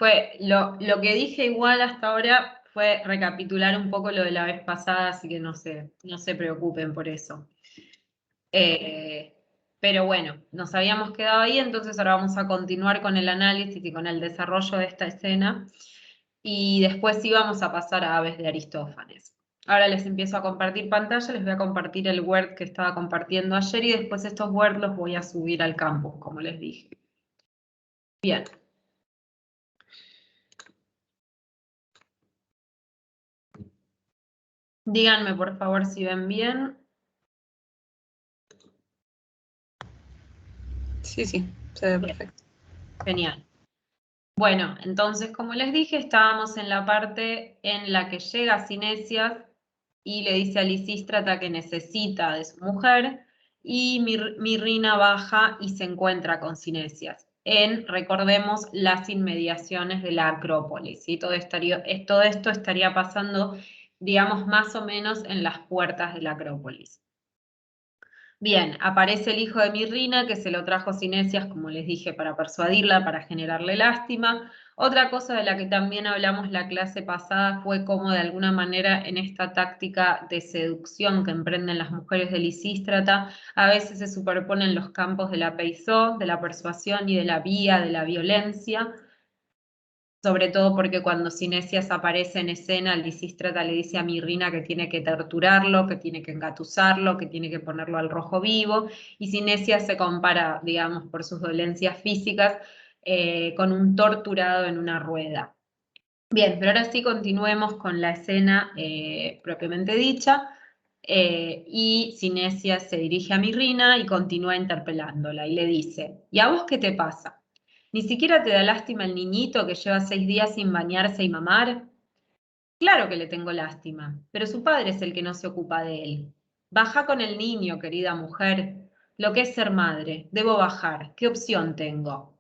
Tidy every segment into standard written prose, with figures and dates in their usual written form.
Fue lo que dije igual hasta ahora fue recapitular un poco lo de la vez pasada, así que no se preocupen por eso. Pero bueno, nos habíamos quedado ahí, entonces ahora vamos a continuar con el análisis y con el desarrollo de esta escena. Y después sí vamos a pasar a Aves de Aristófanes. Ahora les empiezo a compartir pantalla, les voy a compartir el Word que estaba compartiendo ayer y después estos Word los voy a subir al campus, como les dije. Bien. Díganme por favor si ven bien. Sí, se ve perfecto. Genial. Bueno, entonces, como les dije, estábamos en la parte en la que llega Cinesias y le dice a Lisístrata que necesita de su mujer, y Mirrina baja y se encuentra con Cinesias en, recordemos, las inmediaciones de la Acrópolis, ¿sí? Todo esto estaría pasando, digamos, más o menos en las puertas de la Acrópolis. Bien, aparece el hijo de Mirrina, que se lo trajo Cinesias, como les dije, para persuadirla, para generarle lástima. Otra cosa de la que también hablamos la clase pasada fue cómo de alguna manera en esta táctica de seducción que emprenden las mujeres de Lisístrata, a veces se superponen los campos de la peisó, de la persuasión y de la vía, de la violencia. Sobre todo porque cuando Cinesias aparece en escena, Lisístrata le dice a Mirrina que tiene que torturarlo, que tiene que engatusarlo, que tiene que ponerlo al rojo vivo, y Cinesias se compara, digamos, por sus dolencias físicas, con un torturado en una rueda. Bien, pero ahora sí continuemos con la escena propiamente dicha, y Cinesias se dirige a Mirrina y continúa interpelándola, y le dice, ¿y a vos qué te pasa? ¿Ni siquiera te da lástima el niñito que lleva 6 días sin bañarse y mamar? Claro que le tengo lástima, pero su padre es el que no se ocupa de él. Baja con el niño, querida mujer. Lo que es ser madre, debo bajar. ¿Qué opción tengo?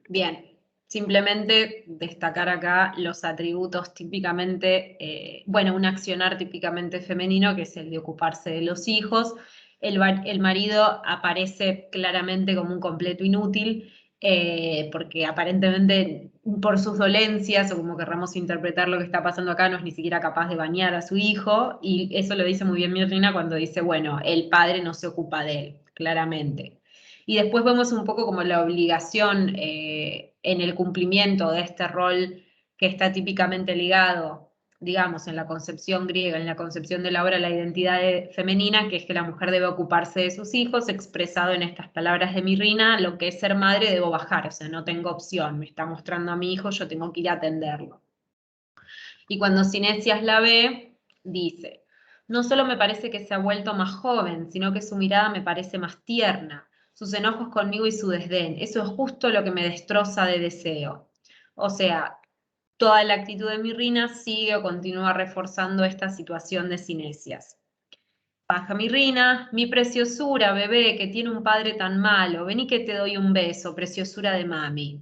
Bien, simplemente destacar acá los atributos típicamente, bueno, un accionar típicamente femenino que es el de ocuparse de los hijos. El marido aparece claramente como un completo inútil, porque aparentemente por sus dolencias, o como querramos interpretar lo que está pasando acá, no es ni siquiera capaz de bañar a su hijo, y eso lo dice muy bien Mirrina cuando dice, bueno, el padre no se ocupa de él, claramente. Y después vemos un poco como la obligación en el cumplimiento de este rol que está típicamente ligado, digamos, en la concepción griega, en la concepción de la obra, la identidad femenina, que es que la mujer debe ocuparse de sus hijos, expresado en estas palabras de Mirrina, lo que es ser madre debo bajar, o sea, no tengo opción, me está mostrando a mi hijo, yo tengo que ir a atenderlo. Y cuando Cinesias la ve, dice, no solo me parece que se ha vuelto más joven, sino que su mirada me parece más tierna, sus enojos conmigo y su desdén, eso es justo lo que me destroza de deseo. O sea, toda la actitud de Mirrina sigue o continúa reforzando esta situación de Cinesias. Baja Mirrina, mi preciosura, bebé, que tiene un padre tan malo, ven y que te doy un beso, preciosura de mami.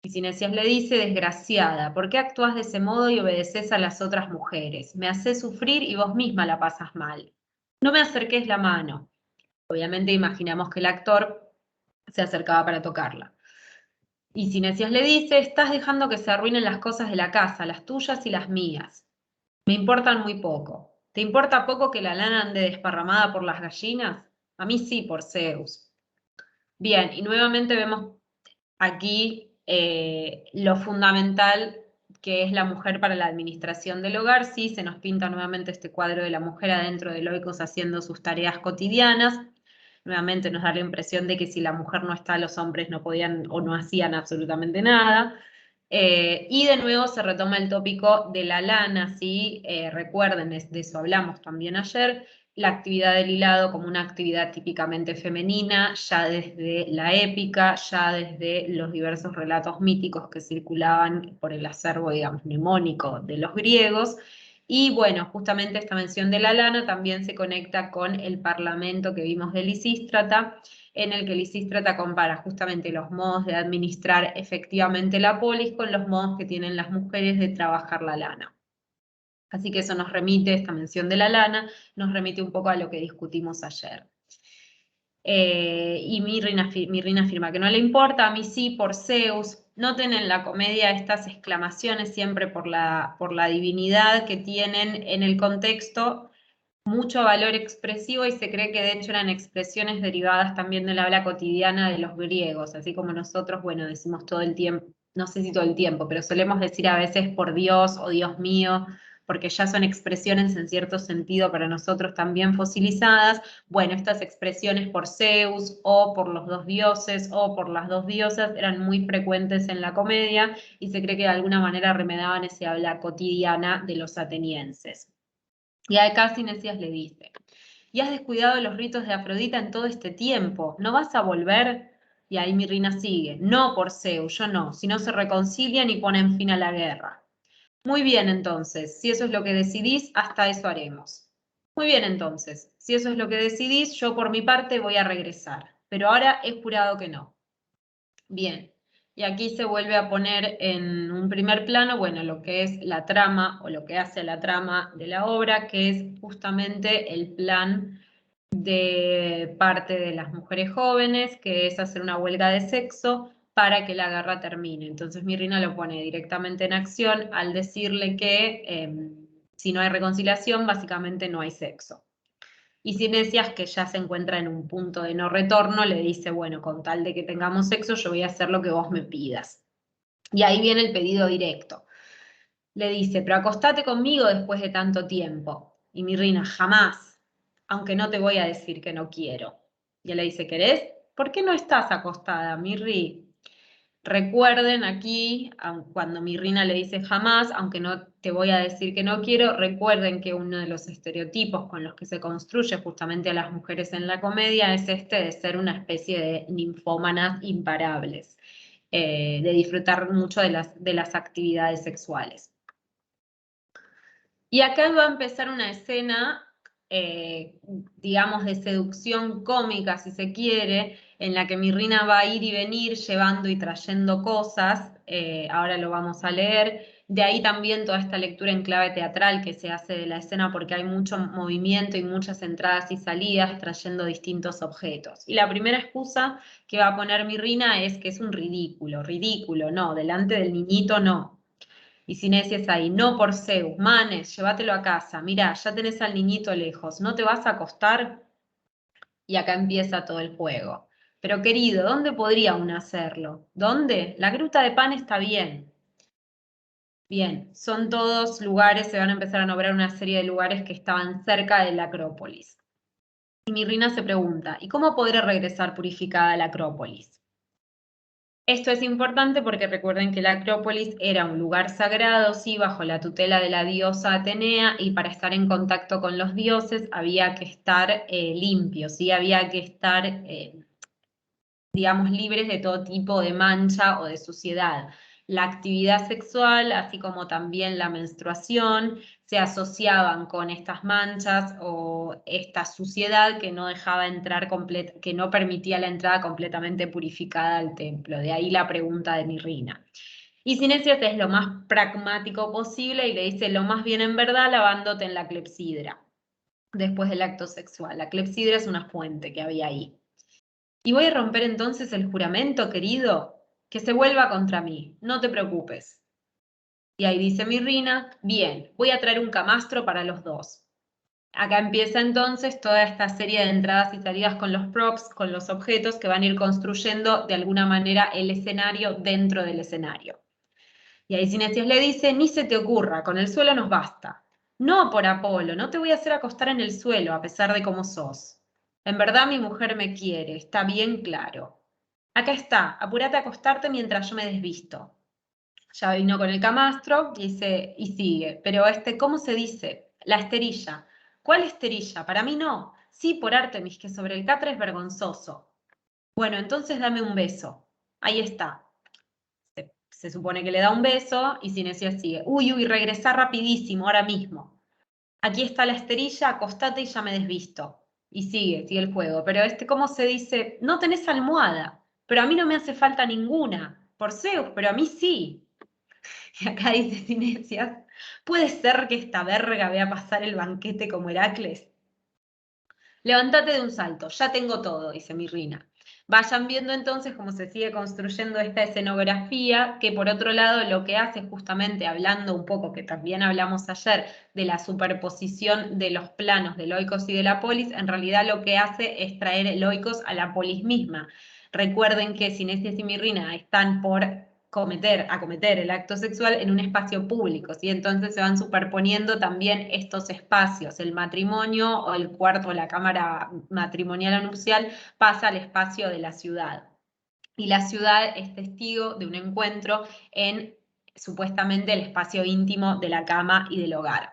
Y Cinesias le dice, desgraciada, ¿por qué actúas de ese modo y obedeces a las otras mujeres? Me haces sufrir y vos misma la pasas mal. No me acerques la mano. Obviamente imaginamos que el actor se acercaba para tocarla. Y Cinesias le dice, estás dejando que se arruinen las cosas de la casa, las tuyas y las mías. Me importan muy poco. ¿Te importa poco que la lana ande desparramada por las gallinas? A mí sí, por Zeus. Bien, y nuevamente vemos aquí lo fundamental que es la mujer para la administración del hogar. Sí, se nos pinta nuevamente este cuadro de la mujer adentro del oikos haciendo sus tareas cotidianas. Nuevamente nos da la impresión de que si la mujer no está, los hombres no podían o no hacían absolutamente nada. Y de nuevo se retoma el tópico de la lana, ¿sí? Recuerden, de eso hablamos también ayer, la actividad del hilado como una actividad típicamente femenina, ya desde la épica, ya desde los diversos relatos míticos que circulaban por el acervo, digamos, mnemónico de los griegos. Y bueno, justamente esta mención de la lana también se conecta con el parlamento que vimos de Lisístrata, en el que Lisístrata compara justamente los modos de administrar efectivamente la polis con los modos que tienen las mujeres de trabajar la lana. Así que eso nos remite, esta mención de la lana, nos remite un poco a lo que discutimos ayer. Y Mirrina afirma que no le importa, a mí sí, por Zeus. Noten en la comedia estas exclamaciones siempre por la divinidad que tienen en el contexto mucho valor expresivo y se cree que de hecho eran expresiones derivadas también del habla cotidiana de los griegos, así como nosotros, bueno, decimos todo el tiempo, no sé si todo el tiempo, pero solemos decir a veces por Dios o Dios mío, porque ya son expresiones en cierto sentido para nosotros también fosilizadas. Bueno, estas expresiones por Zeus o por los dos dioses o por las dos diosas eran muy frecuentes en la comedia y se cree que de alguna manera remedaban ese habla cotidiana de los atenienses. Y acá Cinesias le dice, y has descuidado los ritos de Afrodita en todo este tiempo, ¿no vas a volver? Y ahí Mirrina sigue, no por Zeus, yo no, si no se reconcilian y ponen fin a la guerra. Muy bien entonces, si eso es lo que decidís, hasta eso haremos. Muy bien entonces, si eso es lo que decidís, yo por mi parte voy a regresar, pero ahora he jurado que no. Bien, y aquí se vuelve a poner en un primer plano, bueno, lo que es la trama o lo que hace la trama de la obra, que es justamente el plan de parte de las mujeres jóvenes, que es hacer una huelga de sexo para que la guerra termine. Entonces Mirrina lo pone directamente en acción al decirle que si no hay reconciliación, básicamente no hay sexo. Y Cinesias, que ya se encuentra en un punto de no retorno, le dice, bueno, con tal de que tengamos sexo, yo voy a hacer lo que vos me pidas. Y ahí viene el pedido directo. Le dice, pero acostate conmigo después de tanto tiempo. Y Mirrina, jamás, aunque no te voy a decir que no quiero. Y él le dice, ¿querés? ¿Por qué no estás acostada, Mirri? Recuerden aquí, cuando Mirrina le dice jamás, aunque no te voy a decir que no quiero, recuerden que uno de los estereotipos con los que se construye justamente a las mujeres en la comedia es este de ser una especie de ninfómanas imparables, de disfrutar mucho de las actividades sexuales. Y acá va a empezar una escena, digamos, de seducción cómica, si se quiere, en la que Mirrina va a ir y venir llevando y trayendo cosas, ahora lo vamos a leer, de ahí también toda esta lectura en clave teatral que se hace de la escena porque hay mucho movimiento y muchas entradas y salidas trayendo distintos objetos. Y la primera excusa que va a poner Mirrina es que es un ridículo, no, delante del niñito no. Y Cinesias ahí, no por Zeus, Manes, llévatelo a casa, mirá, ya tenés al niñito lejos, ¿no te vas a acostar? Y acá empieza todo el juego. Pero querido, ¿dónde podría uno hacerlo? ¿Dónde? La gruta de pan está bien. Bien, son todos lugares, se van a empezar a nombrar una serie de lugares que estaban cerca de la Acrópolis. Y Mirrina se pregunta, ¿y cómo podré regresar purificada a la Acrópolis? Esto es importante porque recuerden que la Acrópolis era un lugar sagrado, sí, bajo la tutela de la diosa Atenea, y para estar en contacto con los dioses había que estar limpios, sí, había que estar, digamos, libres de todo tipo de mancha o de suciedad. La actividad sexual, así como también la menstruación, se asociaban con estas manchas o esta suciedad que no dejaba entrar que no permitía la entrada completamente purificada al templo. De ahí la pregunta de Mirrina. Y Cinesias es lo más pragmático posible y le dice lo más bien en verdad lavándote en la clepsidra después del acto sexual. La clepsidra es una fuente que había ahí. Y voy a romper entonces el juramento, querido, que se vuelva contra mí, no te preocupes. Y ahí dice Mirrina, bien, voy a traer un camastro para los dos. Acá empieza entonces toda esta serie de entradas y salidas con los props, con los objetos que van a ir construyendo de alguna manera el escenario dentro del escenario. Y ahí Cinesias le dice, ni se te ocurra, con el suelo nos basta. No por Apolo, no te voy a hacer acostar en el suelo a pesar de cómo sos. En verdad mi mujer me quiere, está bien claro. Acá está, apúrate a acostarte mientras yo me desvisto. Ya vino con el camastro y sigue. Pero ¿cómo se dice? La esterilla. ¿Cuál esterilla? Para mí no. Sí, por Artemis, que sobre el catre es vergonzoso. Bueno, entonces dame un beso. Ahí está. Se supone que le da un beso y Cinesias sigue. Uy, regresá rapidísimo, ahora mismo. Aquí está la esterilla, acostate y ya me desvisto. Y sigue el juego. Pero ¿cómo se dice? No tenés almohada, pero a mí no me hace falta ninguna. Por Zeus, pero a mí sí. Y acá dice Cinesias, ¿puede ser que esta verga vea pasar el banquete como Heracles? Levántate de un salto, ya tengo todo, dice Mirrina. Vayan viendo entonces cómo se sigue construyendo esta escenografía, que por otro lado lo que hace justamente, hablando un poco, que también hablamos ayer, de la superposición de los planos del oikos y de la polis, en realidad lo que hace es traer el oikos a la polis misma. Recuerden que Cinesias y Mirrina están por acometer el acto sexual en un espacio público, ¿sí? Entonces se van superponiendo también estos espacios, el matrimonio o el cuarto o la cámara matrimonial o nupcial pasa al espacio de la ciudad. Y la ciudad es testigo de un encuentro en supuestamente el espacio íntimo de la cama y del hogar.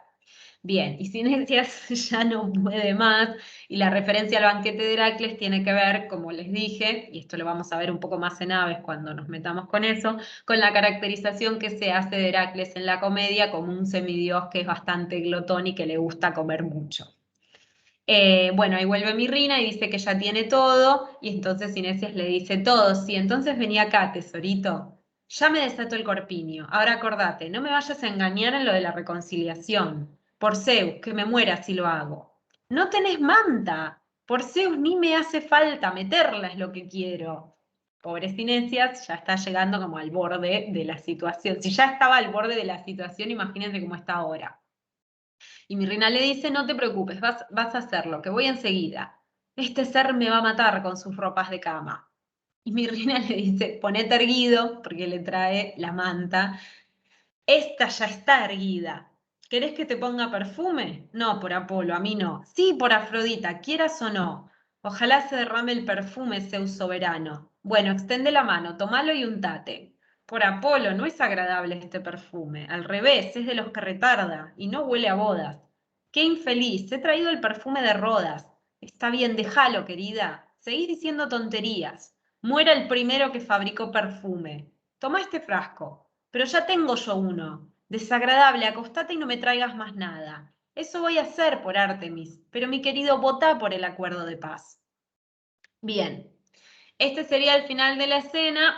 Bien, y Cinesias ya no puede más, y la referencia al banquete de Heracles tiene que ver, como les dije, y esto lo vamos a ver un poco más en Aves cuando nos metamos con eso, con la caracterización que se hace de Heracles en la comedia como un semidios que es bastante glotón y que le gusta comer mucho. Bueno, ahí vuelve Mirrina y dice que ya tiene todo, y entonces Cinesias le dice todo, sí, entonces vení acá, tesorito, ya me desató el corpiño, ahora acordate, no me vayas a engañar en lo de la reconciliación, por Zeus, que me muera si lo hago. No tenés manta, por Zeus ni me hace falta meterla, es lo que quiero. Pobre Cinesias, ya está llegando como al borde de la situación. Si ya estaba al borde de la situación, imagínense cómo está ahora. Y Mirrina le dice, no te preocupes, vas a hacerlo, que voy enseguida. Este ser me va a matar con sus ropas de cama. Y Mirrina le dice, ponete erguido, porque le trae la manta. Esta ya está erguida. ¿Querés que te ponga perfume? No, por Apolo, a mí no. Sí, por Afrodita, quieras o no. Ojalá se derrame el perfume, Zeus soberano. Bueno, extende la mano, tomalo y untate. Por Apolo, no es agradable este perfume. Al revés, es de los que retarda y no huele a bodas. Qué infeliz, he traído el perfume de Rodas. Está bien, déjalo, querida. Seguí diciendo tonterías. Muera el primero que fabricó perfume. Toma este frasco. Pero ya tengo yo uno. Desagradable, acostate y no me traigas más nada. Eso voy a hacer por Artemis, pero mi querido, votá por el acuerdo de paz. Bien, este sería el final de la escena.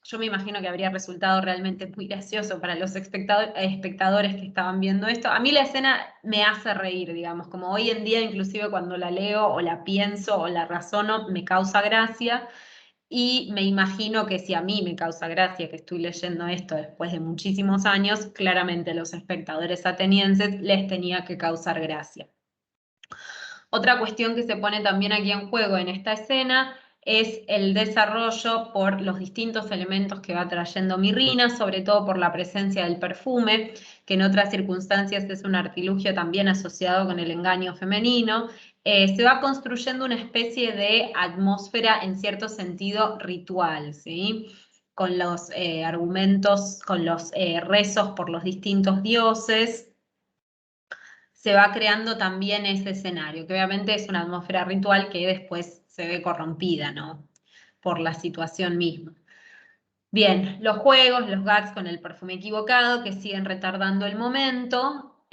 Yo me imagino que habría resultado realmente muy gracioso para los espectadores que estaban viendo esto. A mí la escena me hace reír, digamos, como hoy en día, inclusive cuando la leo o la pienso o la razono, me causa gracia. Y me imagino que si a mí me causa gracia que estoy leyendo esto después de muchísimos años, claramente a los espectadores atenienses les tenía que causar gracia. Otra cuestión que se pone también aquí en juego en esta escena es el desarrollo por los distintos elementos que va trayendo Mirrina, sobre todo por la presencia del perfume, que en otras circunstancias es un artilugio también asociado con el engaño femenino. Se va construyendo una especie de atmósfera en cierto sentido ritual, ¿sí? Con los argumentos, con los rezos por los distintos dioses, se va creando también ese escenario, que obviamente es una atmósfera ritual que después se ve corrompida, ¿no? Por la situación misma. Bien, los juegos, los gags con el perfume equivocado que siguen retardando el momento,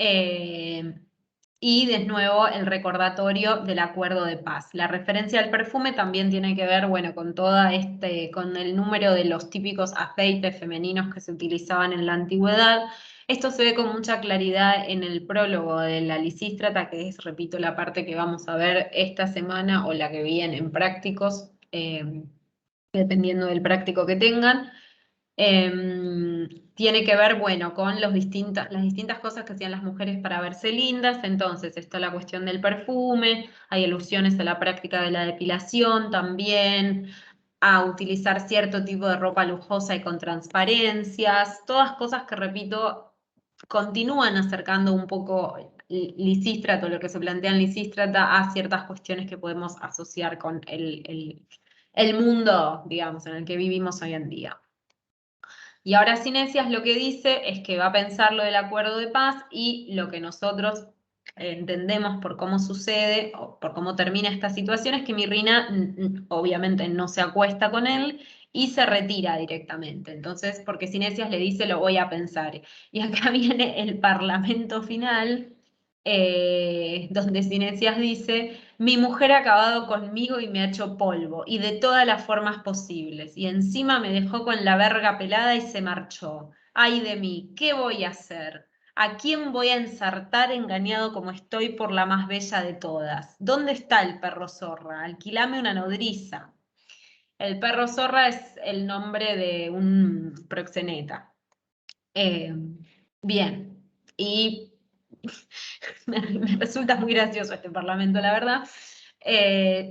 y de nuevo el recordatorio del acuerdo de paz. La referencia al perfume también tiene que ver, bueno, con con el número de los típicos aceites femeninos que se utilizaban en la antigüedad. Esto se ve con mucha claridad en el prólogo de la Lisístrata, que es, repito, la parte que vamos a ver esta semana o la que viene en prácticos, dependiendo del práctico que tengan. Tiene que ver, bueno, con las distintas cosas que hacían las mujeres para verse lindas. Entonces está la cuestión del perfume, hay alusiones a la práctica de la depilación también, a utilizar cierto tipo de ropa lujosa y con transparencias, todas cosas que, repito, continúan acercando un poco Lisístrato, lo que se plantea en Lisístrata, a ciertas cuestiones que podemos asociar con el mundo, digamos, en el que vivimos hoy en día. Y ahora Cinesias lo que dice es que va a pensar lo del acuerdo de paz, y lo que nosotros entendemos por cómo sucede o por cómo termina esta situación es que Mirrina obviamente no se acuesta con él y se retira directamente. Entonces, porque Cinesias le dice lo voy a pensar. Y acá viene el parlamento final, donde Cinesias dice: mi mujer ha acabado conmigo y me ha hecho polvo, y de todas las formas posibles, y encima me dejó con la verga pelada y se marchó. Ay de mí, ¿qué voy a hacer? ¿A quién voy a ensartar engañado como estoy por la más bella de todas? ¿Dónde está el perro zorra? Alquilame una nodriza. El perro zorra es el nombre de un proxeneta. Bien, y me resulta muy gracioso este parlamento, la verdad.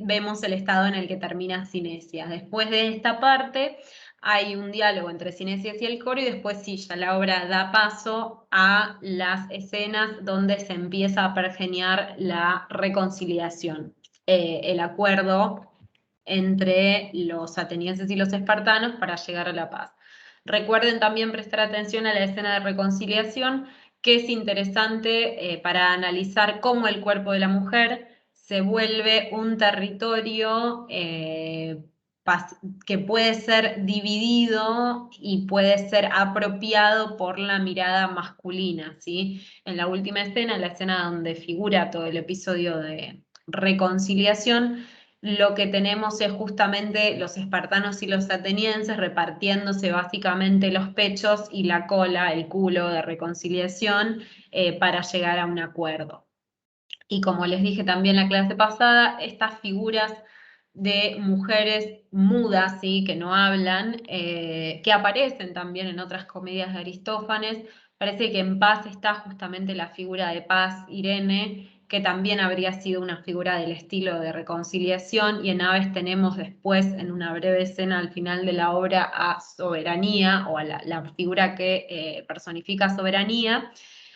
Vemos el estado en el que termina Cinesias. Después de esta parte hay un diálogo entre Cinesias y el coro y después sí, ya la obra da paso a las escenas donde se empieza a pergeñar la reconciliación, el acuerdo entre los atenienses y los espartanos para llegar a la paz. Recuerden también prestar atención a la escena de reconciliación, que es interesante para analizar cómo el cuerpo de la mujer se vuelve un territorio que puede ser dividido y puede ser apropiado por la mirada masculina, ¿sí? En la última escena, la escena donde figura todo el episodio de reconciliación, lo que tenemos es justamente los espartanos y los atenienses repartiéndose básicamente los pechos y la cola, el culo de reconciliación para llegar a un acuerdo. Y como les dije también en la clase pasada, estas figuras de mujeres mudas, ¿sí? Que no hablan, que aparecen también en otras comedias de Aristófanes. Parece que en Paz está justamente la figura de Paz, Irene, que también habría sido una figura del estilo de reconciliación, y en Aves tenemos después, en una breve escena al final de la obra, a Soberanía, o a la figura que personifica Soberanía.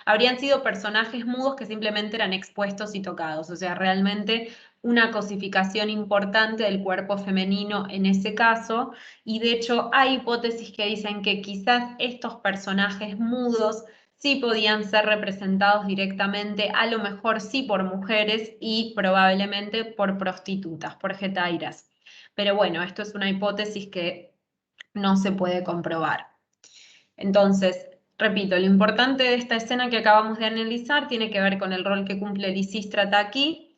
Habrían sido personajes mudos que simplemente eran expuestos y tocados, o sea, realmente una cosificación importante del cuerpo femenino en ese caso, y de hecho hay hipótesis que dicen que quizás estos personajes mudos sí podían ser representados directamente, a lo mejor sí por mujeres y probablemente por prostitutas, por getairas. Pero bueno, esto es una hipótesis que no se puede comprobar. Entonces, repito, lo importante de esta escena que acabamos de analizar tiene que ver con el rol que cumple Lisístrata aquí.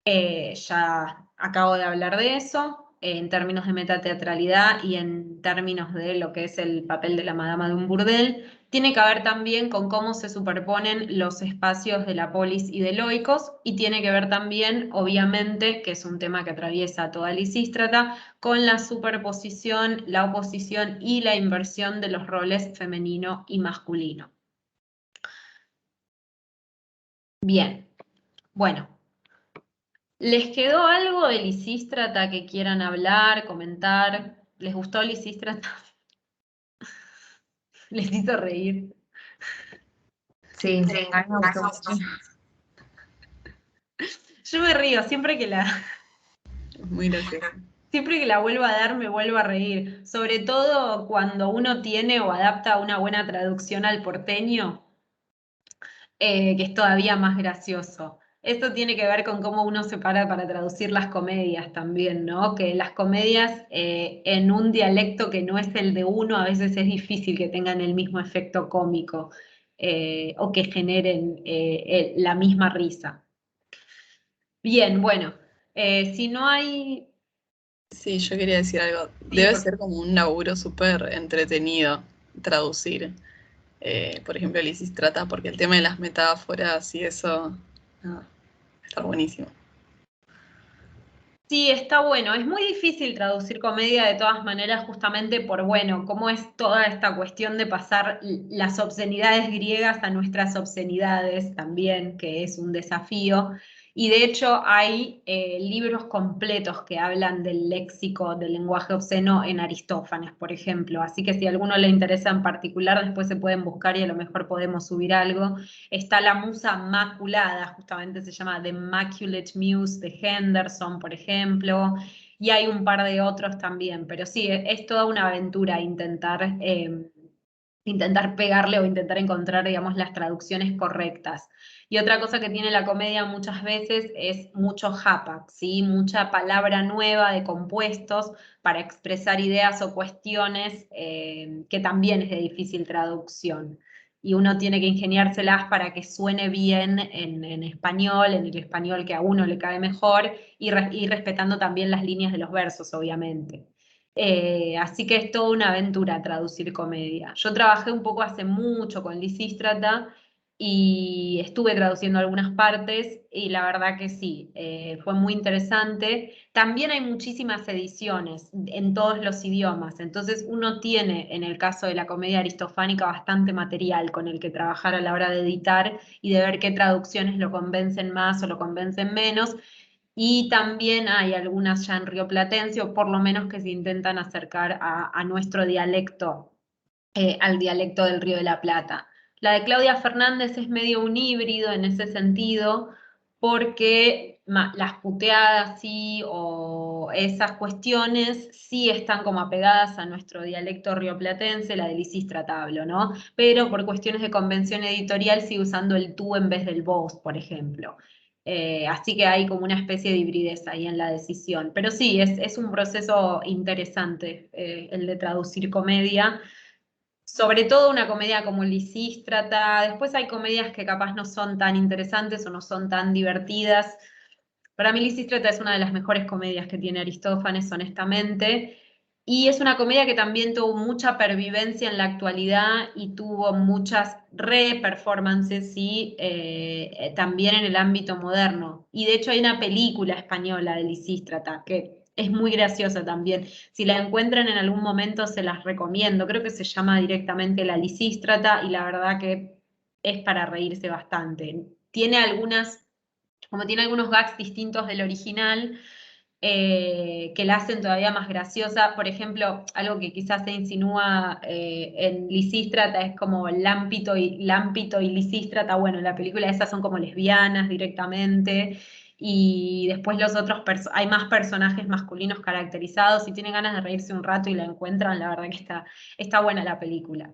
Ya acabo de hablar de eso, en términos de metateatralidad y en términos de lo que es el papel de la madama de un burdel. Tiene que ver también con cómo se superponen los espacios de la polis y de Loicos, y tiene que ver también, obviamente, que es un tema que atraviesa toda Lisístrata, con la superposición, la oposición y la inversión de los roles femenino y masculino. Bien, bueno. ¿Les quedó algo de Lisístrata que quieran hablar, comentar? ¿Les gustó Lisístrata? ¿Les hizo reír? Sí, a mí me gustó mucho. Yo me río, Muy gracioso. siempre que la vuelvo a dar me vuelvo a reír. Sobre todo cuando uno tiene o adapta una buena traducción al porteño, que es todavía más gracioso. Esto tiene que ver con cómo uno se para traducir las comedias también, ¿no? Que las comedias en un dialecto que no es el de uno, a veces es difícil que tengan el mismo efecto cómico o que generen la misma risa. Bien, bueno, si no hay... Sí, yo quería decir algo. Sí, Debe ser como un laburo súper entretenido traducir, por ejemplo, Lisístrata, porque el tema de las metáforas y eso, nada, está buenísimo. Sí, está bueno. Es muy difícil traducir comedia de todas maneras, justamente por, bueno, cómo es toda esta cuestión de pasar las obscenidades griegas a nuestras obscenidades también, que es un desafío. Y de hecho hay libros completos que hablan del léxico del lenguaje obsceno en Aristófanes, por ejemplo. Así que si a alguno le interesa en particular, después se pueden buscar y a lo mejor podemos subir algo. Está La Musa Maculada, justamente se llama The Immaculate Muse de Henderson, por ejemplo, y hay un par de otros también, pero sí, es toda una aventura intentar pegarle o intentar encontrar, digamos, las traducciones correctas. Y otra cosa que tiene la comedia muchas veces es mucho hapax, ¿sí? Mucha palabra nueva de compuestos para expresar ideas o cuestiones que también es de difícil traducción. Y uno tiene que ingeniárselas para que suene bien en español, en el español que a uno le cae mejor, y respetando también las líneas de los versos, obviamente. Así que es toda una aventura traducir comedia. Yo trabajé un poco hace mucho con Lisístrata y estuve traduciendo algunas partes y la verdad que sí, fue muy interesante. También hay muchísimas ediciones en todos los idiomas, entonces uno tiene, en el caso de la comedia aristofánica, bastante material con el que trabajar a la hora de editar y de ver qué traducciones lo convencen más o lo convencen menos. Y también hay algunas ya en rioplatense, o por lo menos que se intentan acercar a nuestro dialecto, al dialecto del Río de la Plata. La de Claudia Fernández es medio un híbrido en ese sentido, porque las puteadas sí, o esas cuestiones sí están como apegadas a nuestro dialecto rioplatense, la de Lisístrata hablo, ¿no? Pero por cuestiones de convención editorial sigue usando el tú en vez del vos, por ejemplo. Así que hay como una especie de hibridez ahí en la decisión. Pero sí, es un proceso interesante el de traducir comedia, sobre todo una comedia como Lisístrata. Después hay comedias que capaz no son tan interesantes o no son tan divertidas. Para mí Lisístrata es una de las mejores comedias que tiene Aristófanes, honestamente. Y es una comedia que también tuvo mucha pervivencia en la actualidad y tuvo muchas re-performances, sí, también en el ámbito moderno. Y de hecho hay una película española de Lisístrata que es muy graciosa también. Si la encuentran en algún momento se las recomiendo. Creo que se llama directamente La Lisístrata y la verdad que es para reírse bastante. Tiene algunas, como tiene algunos gags distintos del original, que la hacen todavía más graciosa. Por ejemplo, algo que quizás se insinúa en Lisístrata es como Lámpito y Lisístrata. Bueno, en la película esas son como lesbianas directamente. Y después los otros, hay más personajes masculinos caracterizados. Si tienen ganas de reírse un rato y la encuentran, la verdad que está buena la película.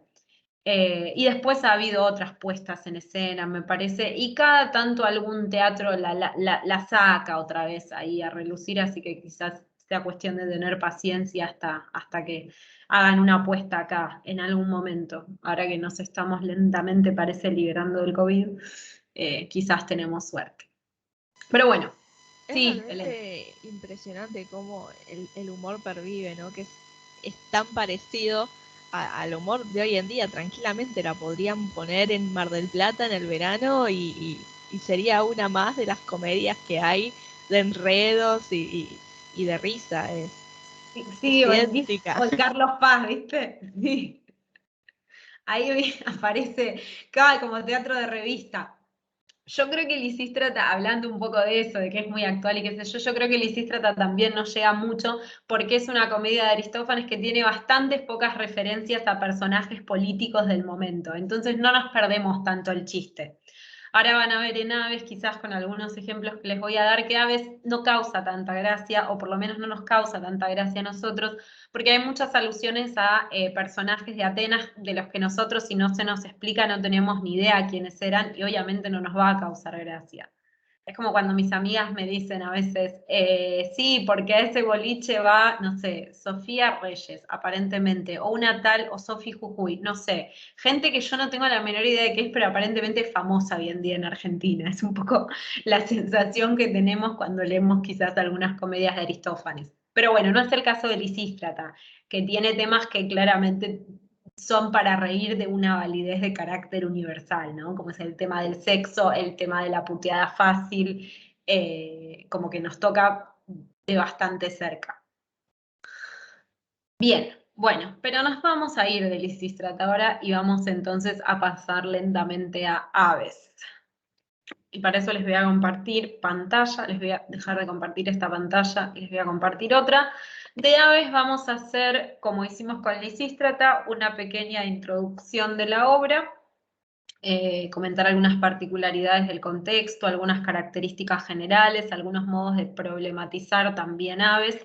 Y después ha habido otras puestas en escena, me parece, y cada tanto algún teatro la saca otra vez ahí a relucir, así que quizás sea cuestión de tener paciencia hasta que hagan una apuesta acá en algún momento. Ahora que nos estamos lentamente, parece, liberando del COVID, quizás tenemos suerte. Pero bueno, Es sí, Belén. realmente impresionante cómo el humor pervive, ¿no? Que es tan parecido al humor de hoy en día. Tranquilamente la podrían poner en Mar del Plata en el verano y sería una más de las comedias que hay de enredos y de risa. Es Sí, idéntica. o el Carlos Paz, ¿viste? Sí. Ahí aparece, cada como teatro de revista. Yo creo que Lisístrata, hablando un poco de eso, de que es muy actual y qué sé yo creo que Lisístrata también nos llega mucho porque es una comedia de Aristófanes que tiene bastantes pocas referencias a personajes políticos del momento. Entonces no nos perdemos tanto el chiste. Ahora van a ver en Aves, quizás con algunos ejemplos que les voy a dar, que Aves no causa tanta gracia, o por lo menos no nos causa tanta gracia a nosotros, porque hay muchas alusiones a personajes de Atenas de los que nosotros, si no se nos explica, no tenemos ni idea quiénes eran y obviamente no nos va a causar gracia. Es como cuando mis amigas me dicen a veces, sí, porque a ese boliche va, no sé, Sofía Reyes, aparentemente, o una tal, o Sofi Jujuy, no sé. Gente que yo no tengo la menor idea de qué es, pero aparentemente es famosa hoy en día en Argentina. Es un poco la sensación que tenemos cuando leemos quizás algunas comedias de Aristófanes. Pero bueno, no es el caso de Lisístrata, que tiene temas que claramente son para reír de una validez de carácter universal, ¿no? Como es el tema del sexo, el tema de la puteada fácil, como que nos toca de bastante cerca. Bien, bueno, pero nos vamos a ir de Lisístrata ahora y vamos entonces a pasar lentamente a Aves. Y para eso les voy a compartir pantalla, les voy a dejar de compartir esta pantalla y les voy a compartir otra. De Aves vamos a hacer, como hicimos con Lisístrata, una pequeña introducción de la obra, comentar algunas particularidades del contexto, algunas características generales, algunos modos de problematizar también Aves,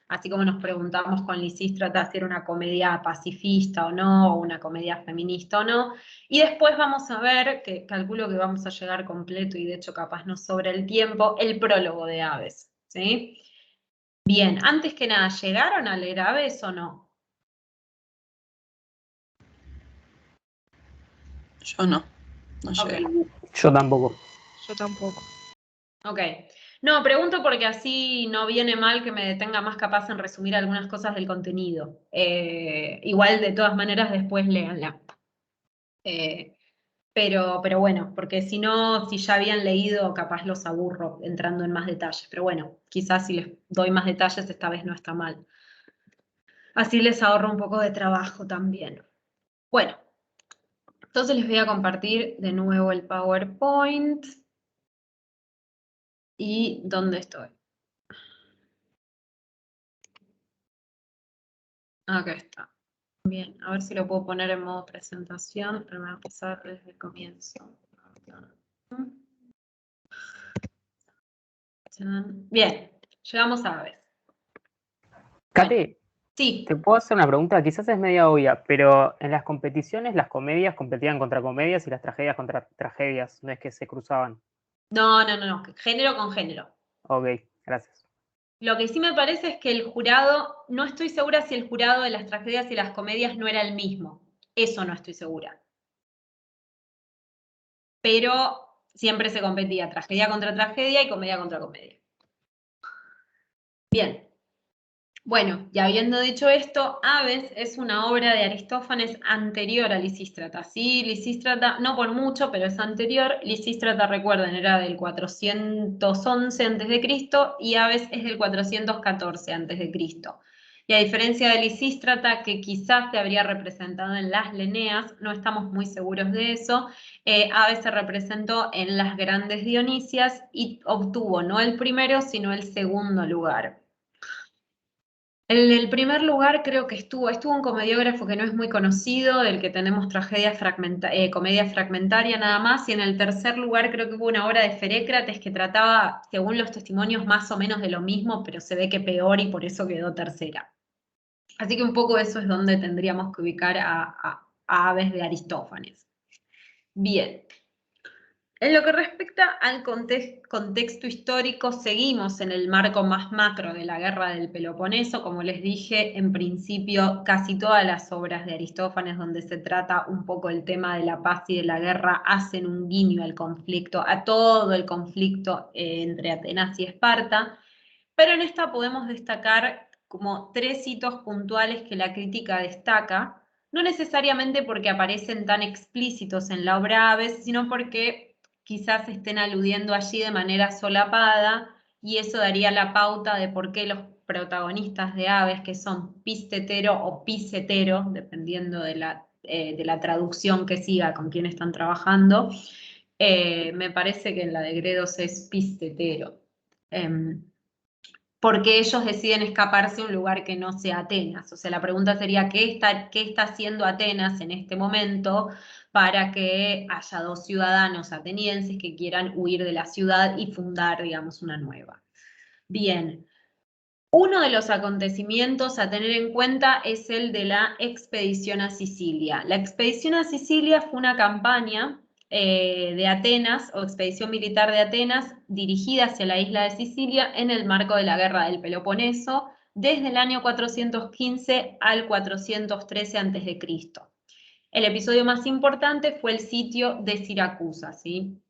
así como nos preguntamos con Lisístrata si era una comedia pacifista o no, o una comedia feminista o no. Y después vamos a ver, que calculo que vamos a llegar completo y de hecho capaz nos sobra el tiempo, el prólogo de Aves, ¿sí? Bien, antes que nada, ¿llegaron a leer Aves o no? Yo no llegué. Ok. Yo tampoco. Yo tampoco. Ok. No, pregunto porque así no viene mal que me detenga más capaz en resumir algunas cosas del contenido. Igual, de todas maneras, después léanla. pero bueno, porque si no, si ya habían leído, capaz los aburro entrando en más detalles. Pero bueno, quizás si les doy más detalles, esta vez no está mal. Así les ahorro un poco de trabajo también. Bueno, entonces les voy a compartir de nuevo el PowerPoint. ¿Y dónde estoy? Acá está. Bien, a ver si lo puedo poner en modo presentación, pero me va a empezar desde el comienzo. Bien, llegamos a Aves. Kate, Sí, te puedo hacer una pregunta, quizás es media obvia, pero en las competiciones las comedias competían contra comedias y las tragedias contra tragedias, no es que se cruzaban. no, género con género. Ok, gracias. Lo que sí me parece es que el jurado, no estoy segura si el jurado de las tragedias y las comedias no era el mismo. Eso no estoy segura. Pero siempre se competía tragedia contra tragedia y comedia contra comedia. Bien. Bueno, y habiendo dicho esto, Aves es una obra de Aristófanes anterior a Lisístrata, ¿sí? Lisístrata, no por mucho, pero es anterior. Lisístrata, recuerden, era del 411 a.C. y Aves es del 414 a.C. Y a diferencia de Lisístrata, que quizás se habría representado en las Leneas, no estamos muy seguros de eso, Aves se representó en las Grandes Dionisias y obtuvo no el primero, sino el segundo lugar. En el primer lugar creo que estuvo un comediógrafo que no es muy conocido, del que tenemos comedia fragmentaria nada más, y en el tercer lugar creo que hubo una obra de Ferécrates que trataba, según los testimonios, más o menos de lo mismo, pero se ve que peor y por eso quedó tercera. Así que un poco eso es donde tendríamos que ubicar a Aves de Aristófanes. Bien. En lo que respecta al contexto histórico, seguimos en el marco más macro de la Guerra del Peloponeso. Como les dije, en principio casi todas las obras de Aristófanes donde se trata un poco el tema de la paz y de la guerra hacen un guiño al conflicto, a todo el conflicto entre Atenas y Esparta. Pero en esta podemos destacar como 3 hitos puntuales que la crítica destaca, no necesariamente porque aparecen tan explícitos en la obra Aves, sino porque quizás estén aludiendo allí de manera solapada y eso daría la pauta de por qué los protagonistas de Aves, que son pistetero o pisetero, dependiendo de la traducción que siga con quién están trabajando, me parece que en la de Gredos es pistetero. Porque ellos deciden escaparse a un lugar que no sea Atenas. O sea, la pregunta sería, ¿qué está haciendo Atenas en este momento para que haya 2 ciudadanos atenienses que quieran huir de la ciudad y fundar, digamos, una nueva? Bien. Uno de los acontecimientos a tener en cuenta es el de la expedición a Sicilia. La expedición a Sicilia fue una campaña de Atenas, o expedición militar de Atenas, dirigida hacia la isla de Sicilia en el marco de la Guerra del Peloponeso, desde el año 415 al 413 a.C. El episodio más importante fue el sitio de Siracusa, ¿sí?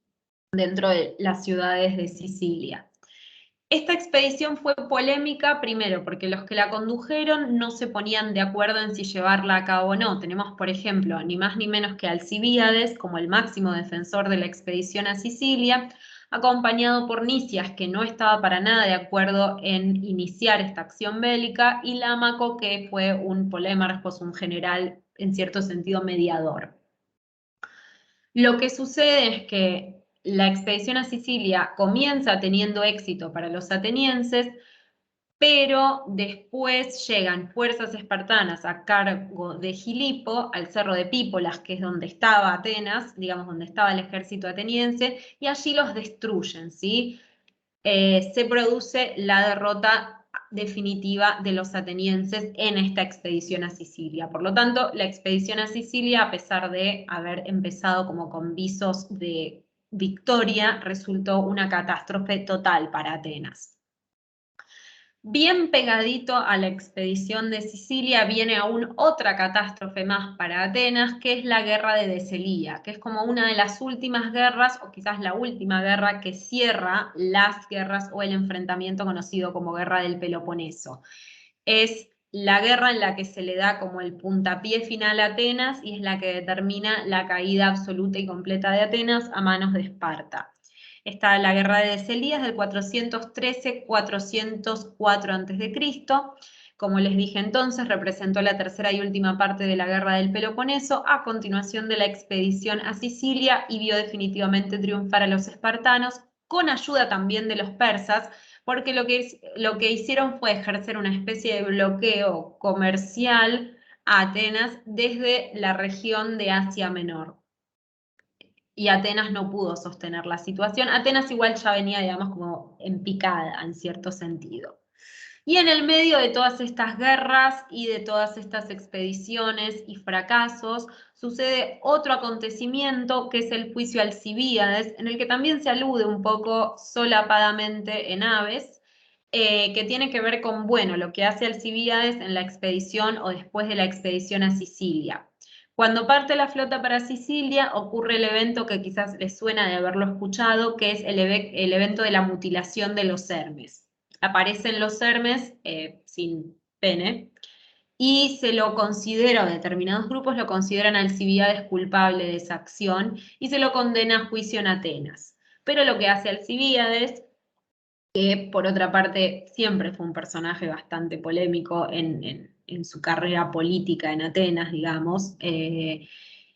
Dentro de las ciudades de Sicilia. Esta expedición fue polémica, primero, porque los que la condujeron no se ponían de acuerdo en si llevarla a cabo o no. Tenemos, por ejemplo, ni más ni menos que Alcibíades como el máximo defensor de la expedición a Sicilia, acompañado por Nicias, que no estaba para nada de acuerdo en iniciar esta acción bélica, y Lámaco, que fue un polémarcos, un general en cierto sentido mediador. Lo que sucede es que la expedición a Sicilia comienza teniendo éxito para los atenienses, pero después llegan fuerzas espartanas a cargo de Gilipo, al cerro de Pípolas, que es donde estaba Atenas, digamos, donde estaba el ejército ateniense, y allí los destruyen, ¿sí? Se produce la derrota definitiva de los atenienses en esta expedición a Sicilia. Por lo tanto, la expedición a Sicilia, a pesar de haber empezado como con visos de victoria, resultó una catástrofe total para Atenas. Bien pegadito a la expedición de Sicilia viene aún otra catástrofe más para Atenas, que es la guerra de Decelía, que es como una de las últimas guerras, o quizás la última guerra que cierra las guerras o el enfrentamiento conocido como Guerra del Peloponeso. Es la guerra en la que se le da como el puntapié final a Atenas y es la que determina la caída absoluta y completa de Atenas a manos de Esparta. Está la guerra de Decelías del 413-404 a.C., como les dije entonces, representó la tercera y última parte de la guerra del Peloponeso, a continuación de la expedición a Sicilia, y vio definitivamente triunfar a los espartanos, con ayuda también de los persas, porque lo que hicieron fue ejercer una especie de bloqueo comercial a Atenas desde la región de Asia Menor. Y Atenas no pudo sostener la situación. Atenas igual ya venía, digamos, como en picada, en cierto sentido. Y en el medio de todas estas guerras y de todas estas expediciones y fracasos, sucede otro acontecimiento que es el juicio a Alcibíades, en el que también se alude un poco solapadamente en Aves, que tiene que ver con, bueno, lo que hace Alcibíades en la expedición o después de la expedición a Sicilia. Cuando parte la flota para Sicilia, ocurre el evento que quizás les suena de haberlo escuchado, que es el evento de la mutilación de los Hermes. Aparecen los Hermes sin pene, y se lo considera, o determinados grupos lo consideran a Alcibíades culpable de esa acción, y se lo condena a juicio en Atenas. Pero lo que hace Alcibíades, que por otra parte siempre fue un personaje bastante polémico en su carrera política en Atenas, digamos,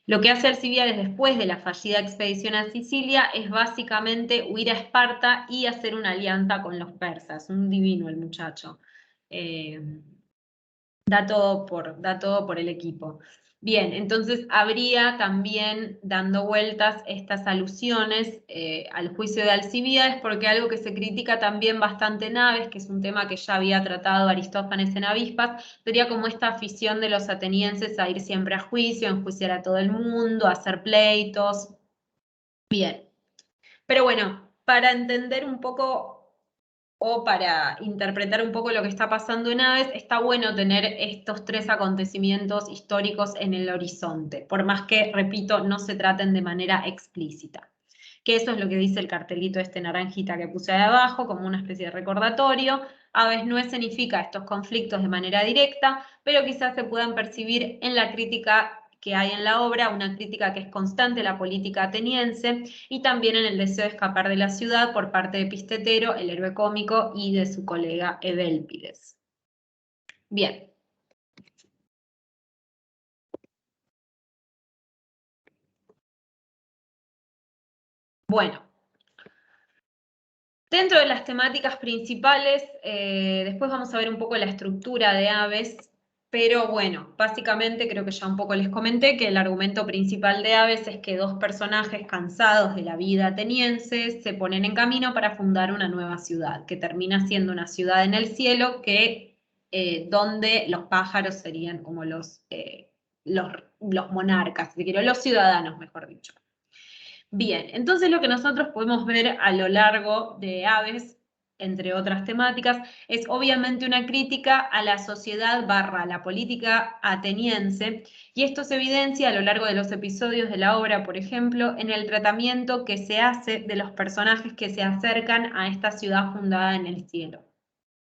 lo que hace Alcibíades después de la fallida expedición a Sicilia es básicamente huir a Esparta y hacer una alianza con los persas. Un divino el muchacho. Da todo por el equipo. Bien, entonces habría también dando vueltas estas alusiones al juicio de Alcibíades, porque algo que se critica también bastante en Aves, que es un tema que ya había tratado Aristófanes en Avispas, sería como esta afición de los atenienses a ir siempre a juicio, a enjuiciar a todo el mundo, a hacer pleitos. Bien, pero bueno, para entender un poco o para interpretar un poco lo que está pasando en Aves, está bueno tener estos tres acontecimientos históricos en el horizonte, por más que, repito, no se traten de manera explícita. Que eso es lo que dice el cartelito este naranjita que puse ahí abajo, como una especie de recordatorio. Aves no escenifica estos conflictos de manera directa, pero quizás se puedan percibir en la crítica que hay en la obra, una crítica que es constante a la política ateniense, y también en el deseo de escapar de la ciudad por parte de Pistetero, el héroe cómico, y de su colega Evélpides. Bien. Bueno. Dentro de las temáticas principales, después vamos a ver un poco la estructura de Aves, pero bueno, básicamente creo que ya un poco les comenté que el argumento principal de Aves es que dos personajes cansados de la vida ateniense se ponen en camino para fundar una nueva ciudad, que termina siendo una ciudad en el cielo donde los pájaros serían como los monarcas, si quiero, los ciudadanos, mejor dicho. Bien, entonces lo que nosotros podemos ver a lo largo de Aves, entre otras temáticas, es obviamente una crítica a la sociedad / la política ateniense, y esto se evidencia a lo largo de los episodios de la obra, por ejemplo, en el tratamiento que se hace de los personajes que se acercan a esta ciudad fundada en el cielo.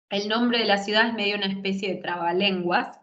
El nombre de la ciudad es medio una especie de trabalenguas.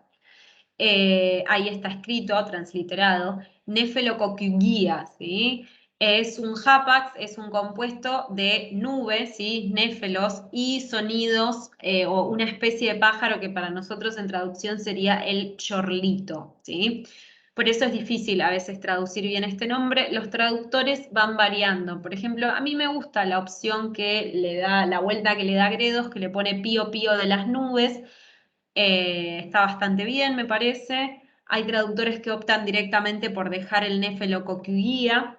Ahí está escrito, transliterado, Nefelococugia, ¿sí? Es un hapax, es un compuesto de nubes, ¿sí? Néfelos, y sonidos, o una especie de pájaro que para nosotros en traducción sería el chorlito, ¿sí? Por eso es difícil a veces traducir bien este nombre. Los traductores van variando. Por ejemplo, a mí me gusta la opción que le da, la vuelta que le da Gredos, que le pone pío pío de las nubes. Está bastante bien, me parece. Hay traductores que optan directamente por dejar el Nefelococugia.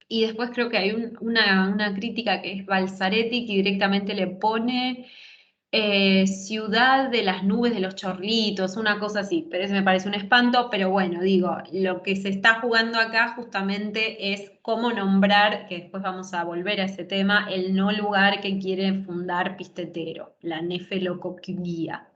Y después creo que hay una crítica que es Balzaretti, que directamente le pone ciudad de las nubes de los chorlitos, una cosa así. Pero eso me parece un espanto, pero bueno, digo, lo que se está jugando acá justamente es cómo nombrar, que después vamos a volver a ese tema, el no lugar que quiere fundar Pistetero, la Nefelococugia.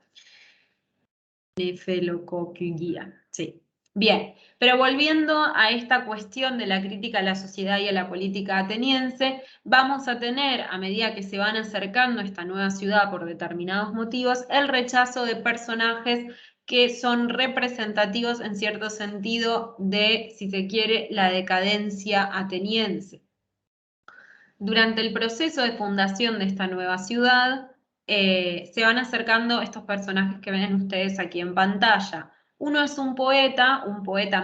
Nefelococugia, sí. Bien, pero volviendo a esta cuestión de la crítica a la sociedad y a la política ateniense, vamos a tener, a medida que se van acercando a esta nueva ciudad por determinados motivos, el rechazo de personajes que son representativos en cierto sentido de, si se quiere, la decadencia ateniense. Durante el proceso de fundación de esta nueva ciudad, se van acercando estos personajes que ven ustedes aquí en pantalla. Uno es un poeta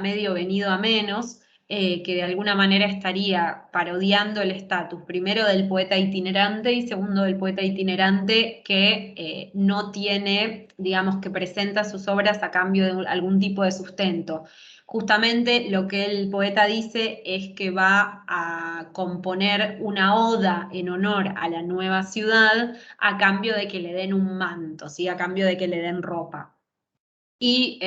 medio venido a menos, que de alguna manera estaría parodiando el estatus, primero del poeta itinerante y segundo del poeta itinerante que no tiene, digamos, que presenta sus obras a cambio de algún tipo de sustento. Justamente lo que el poeta dice es que va a componer una oda en honor a la nueva ciudad a cambio de que le den un manto, ¿sí? A cambio de que le den ropa. Y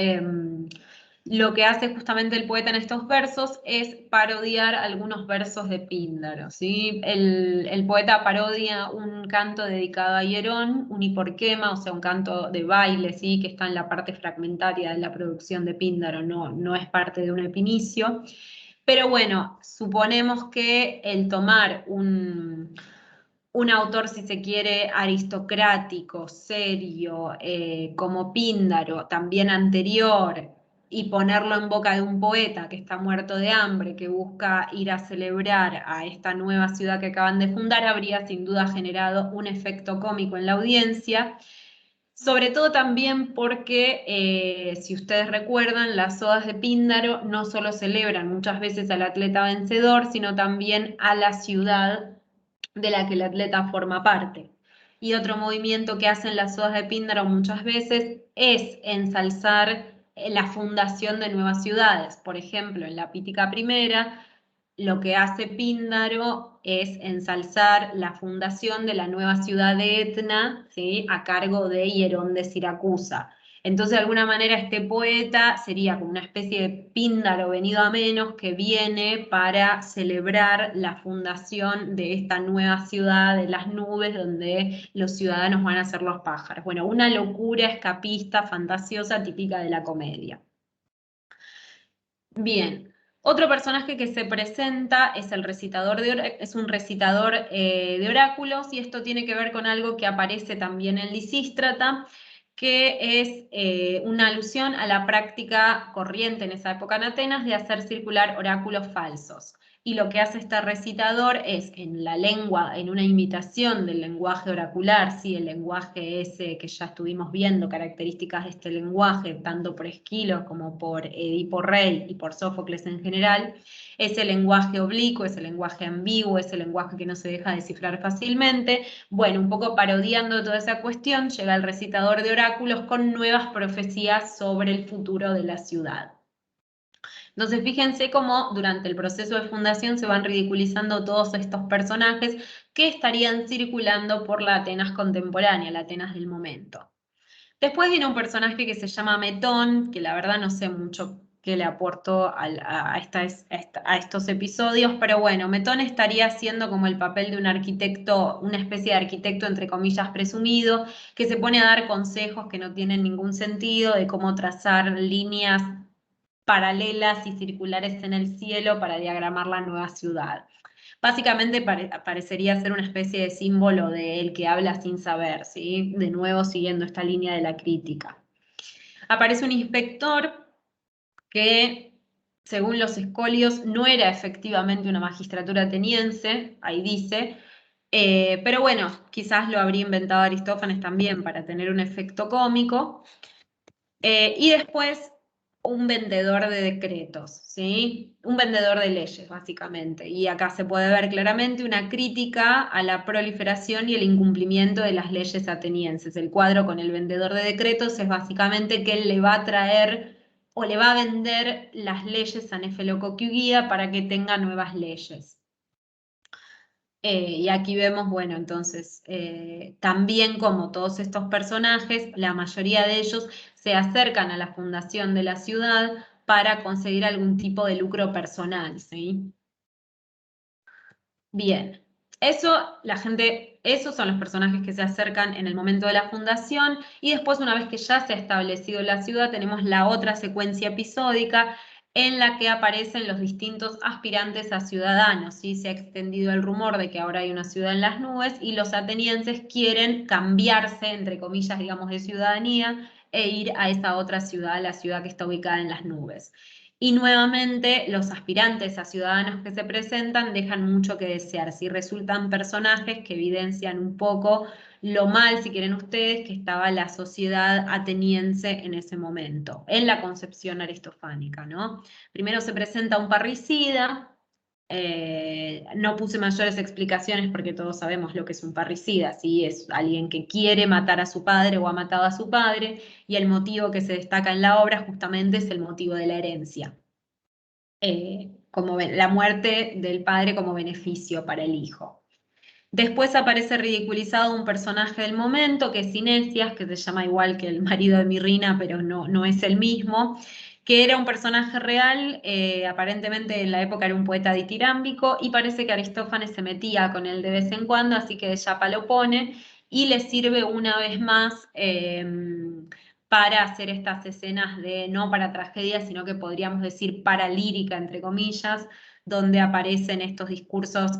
lo que hace justamente el poeta en estos versos es parodiar algunos versos de Píndaro, ¿sí? El poeta parodia un canto dedicado a Hierón, un hiporquema, o sea, un canto de baile, ¿sí? Que está en la parte fragmentaria de la producción de Píndaro, no es parte de un epinicio. Pero bueno, suponemos que el tomar un autor, si se quiere, aristocrático, serio, como Píndaro, también anterior, y ponerlo en boca de un poeta que está muerto de hambre, que busca ir a celebrar a esta nueva ciudad que acaban de fundar, habría sin duda generado un efecto cómico en la audiencia. Sobre todo también porque, si ustedes recuerdan, las odas de Píndaro no solo celebran muchas veces al atleta vencedor, sino también a la ciudad de la que el atleta forma parte. Y otro movimiento que hacen las odas de Píndaro muchas veces es ensalzar la fundación de nuevas ciudades. Por ejemplo, en la Pítica Primera, lo que hace Píndaro es ensalzar la fundación de la nueva ciudad de Etna, ¿sí? A cargo de Hierón de Siracusa. Entonces, de alguna manera, este poeta sería como una especie de Píndaro venido a menos que viene para celebrar la fundación de esta nueva ciudad de las nubes donde los ciudadanos van a ser los pájaros. Bueno, una locura escapista, fantasiosa, típica de la comedia. Bien, otro personaje que se presenta es el recitador es un recitador de oráculos, y esto tiene que ver con algo que aparece también en Lisístrata, que es una alusión a la práctica corriente en esa época en Atenas de hacer circular oráculos falsos. Y lo que hace este recitador es, en la lengua, en una imitación del lenguaje oracular, ¿sí? El lenguaje ese que ya estuvimos viendo, características de este lenguaje, tanto por Esquilo como por Edipo Rey y por Sófocles en general, ese lenguaje oblicuo, ese lenguaje ambiguo, ese lenguaje que no se deja descifrar fácilmente. Bueno, un poco parodiando toda esa cuestión, llega el recitador de oráculos con nuevas profecías sobre el futuro de la ciudad. Entonces, fíjense cómo durante el proceso de fundación se van ridiculizando todos estos personajes que estarían circulando por la Atenas contemporánea, la Atenas del momento. Después viene un personaje que se llama Metón, que la verdad no sé mucho qué le aportó a estos episodios, pero bueno, Metón estaría haciendo como el papel de un arquitecto, una especie de arquitecto entre comillas presumido, que se pone a dar consejos que no tienen ningún sentido de cómo trazar líneas paralelas y circulares en el cielo para diagramar la nueva ciudad. Básicamente parecería ser una especie de símbolo del que habla sin saber, ¿sí? De nuevo siguiendo esta línea de la crítica. Aparece un inspector que, según los escolios, no era efectivamente una magistratura ateniense, ahí dice, pero bueno, quizás lo habría inventado Aristófanes también para tener un efecto cómico. Y después un vendedor de decretos, ¿sí? Un vendedor de leyes, básicamente. Y acá se puede ver claramente una crítica a la proliferación y el incumplimiento de las leyes atenienses. El cuadro con el vendedor de decretos es básicamente que él le va a traer o le va a vender las leyes a Nefelococugida para que tenga nuevas leyes. Y aquí vemos, bueno, entonces, también como todos estos personajes, la mayoría de ellos se acercan a la fundación de la ciudad para conseguir algún tipo de lucro personal, ¿sí? Bien, eso la gente esos son los personajes que se acercan en el momento de la fundación, y después, una vez que ya se ha establecido la ciudad, tenemos la otra secuencia episódica en la que aparecen los distintos aspirantes a ciudadanos, ¿sí? Se ha extendido el rumor de que ahora hay una ciudad en las nubes y los atenienses quieren cambiarse, entre comillas, digamos, de ciudadanía e ir a esa otra ciudad, la ciudad que está ubicada en las nubes. Y nuevamente los aspirantes a ciudadanos que se presentan dejan mucho que desear, ¿sí? Resultan personajes que evidencian un poco lo mal, si quieren ustedes, que estaba la sociedad ateniense en ese momento, en la concepción aristofánica, ¿no? Primero se presenta un parricida, no puse mayores explicaciones porque todos sabemos lo que es un parricida, ¿sí? Es alguien que quiere matar a su padre o ha matado a su padre, y el motivo que se destaca en la obra justamente es el motivo de la herencia. Como la muerte del padre como beneficio para el hijo. Después aparece ridiculizado un personaje del momento, que es Cinesias, que se llama igual que el marido de Mirrina, pero no es el mismo, que era un personaje real, aparentemente en la época era un poeta ditirámbico, y parece que Aristófanes se metía con él de vez en cuando, así que de chapa lo pone, y le sirve una vez más para hacer estas escenas de, no para tragedia, sino que podríamos decir para lírica, entre comillas, donde aparecen estos discursos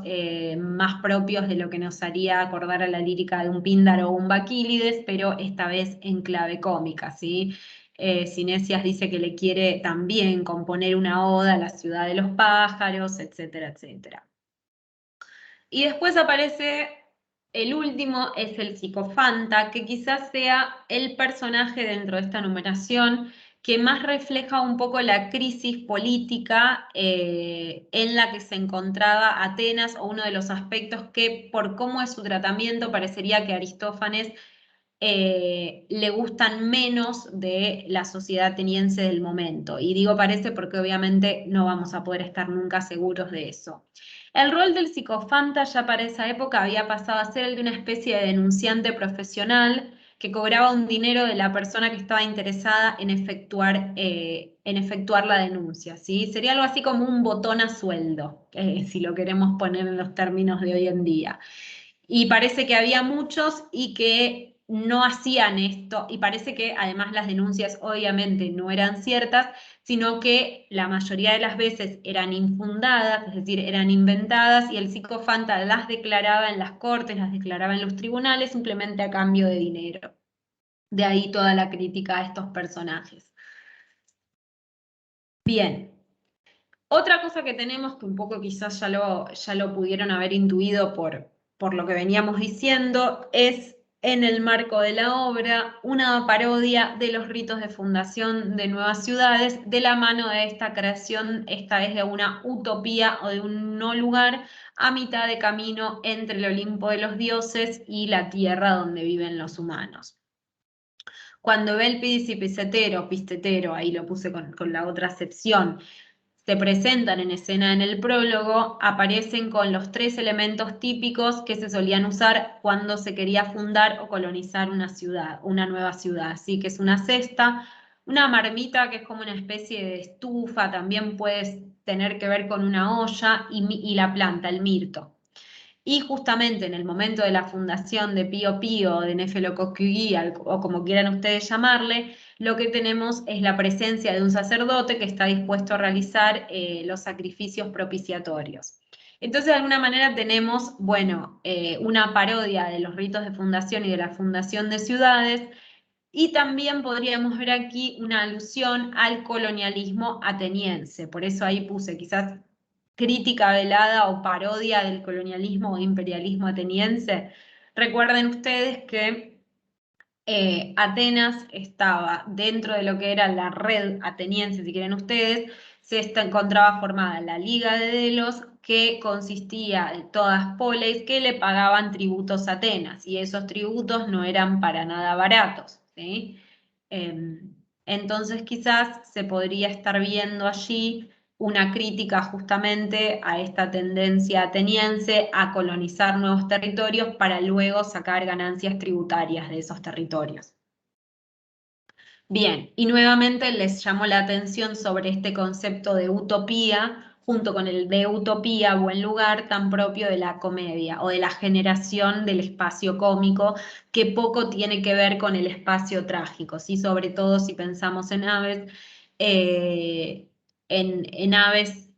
más propios de lo que nos haría acordar a la lírica de un Píndaro o un Baquílides, pero esta vez en clave cómica, ¿sí? Cinesias dice que le quiere también componer una oda a la ciudad de los pájaros, etcétera, etcétera. Y después aparece el último, es el psicofanta, que quizás sea el personaje dentro de esta numeración que más refleja un poco la crisis política en la que se encontraba Atenas, o uno de los aspectos que, por cómo es su tratamiento, parecería que Aristófanes le gustan menos de la sociedad ateniense del momento. Y digo parece porque obviamente no vamos a poder estar nunca seguros de eso. El rol del psicofanta ya para esa época había pasado a ser el de una especie de denunciante profesional que cobraba un dinero de la persona que estaba interesada en efectuar la denuncia, ¿sí? Sería algo así como un botón a sueldo, si lo queremos poner en los términos de hoy en día. Y parece que había muchos y que no hacían esto, y parece que además las denuncias obviamente no eran ciertas, sino que la mayoría de las veces eran infundadas, es decir, eran inventadas, y el psicofanta las declaraba en las cortes, las declaraba en los tribunales, simplemente a cambio de dinero. De ahí toda la crítica a estos personajes. Bien. Otra cosa que tenemos, que un poco quizás ya lo pudieron haber intuido por lo que veníamos diciendo, es en el marco de la obra una parodia de los ritos de fundación de nuevas ciudades, de la mano de esta creación, esta vez de una utopía o de un no lugar a mitad de camino entre el Olimpo de los dioses y la tierra donde viven los humanos. Cuando Belpidis y Pistetero, ahí lo puse con la otra acepción, se presentan en escena en el prólogo, aparecen con los 3 elementos típicos que se solían usar cuando se quería fundar o colonizar una ciudad, una nueva ciudad. Así que es una cesta, una marmita que es como una especie de estufa, también puede tener que ver con una olla, y la planta, el mirto. Y justamente en el momento de la fundación de Pío Pío, de Nefelococugui, o como quieran ustedes llamarle, lo que tenemos es la presencia de un sacerdote que está dispuesto a realizar los sacrificios propiciatorios. Entonces, de alguna manera tenemos, bueno, una parodia de los ritos de fundación y de la fundación de ciudades, y también podríamos ver aquí una alusión al colonialismo ateniense. Por eso ahí puse quizás crítica velada o parodia del colonialismo o imperialismo ateniense. Recuerden ustedes que Atenas estaba dentro de lo que era la red ateniense, si quieren ustedes, encontraba formada la Liga de Delos, que consistía de todas poleis que le pagaban tributos a Atenas, y esos tributos no eran para nada baratos, ¿sí? Entonces quizás se podría estar viendo allí una crítica justamente a esta tendencia ateniense a colonizar nuevos territorios para luego sacar ganancias tributarias de esos territorios. Bien, y nuevamente les llamo la atención sobre este concepto de utopía junto con el de utopía, buen lugar, tan propio de la comedia o de la generación del espacio cómico, que poco tiene que ver con el espacio trágico, ¿sí? Sobre todo si pensamos en Aves, en Aves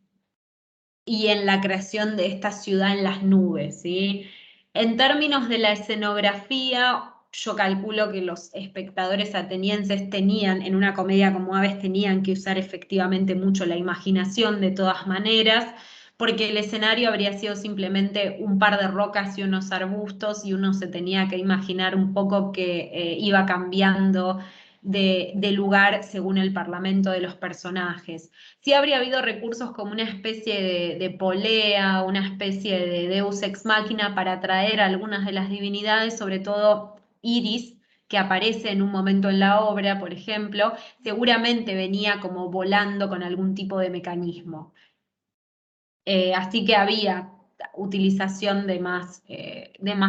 y en la creación de esta ciudad en las nubes, ¿sí? En términos de la escenografía, yo calculo que los espectadores atenienses tenían, en una comedia como Aves, tenían que usar efectivamente mucho la imaginación de todas maneras, porque el escenario habría sido simplemente un par de rocas y unos arbustos, y uno se tenía que imaginar un poco que iba cambiando de lugar según el parlamento de los personajes. Sí habría habido recursos como una especie de polea, una especie de deus ex machina para atraer a algunas de las divinidades, sobre todo Iris, que aparece en un momento en la obra, por ejemplo, seguramente venía como volando con algún tipo de mecanismo. Así que había utilización de más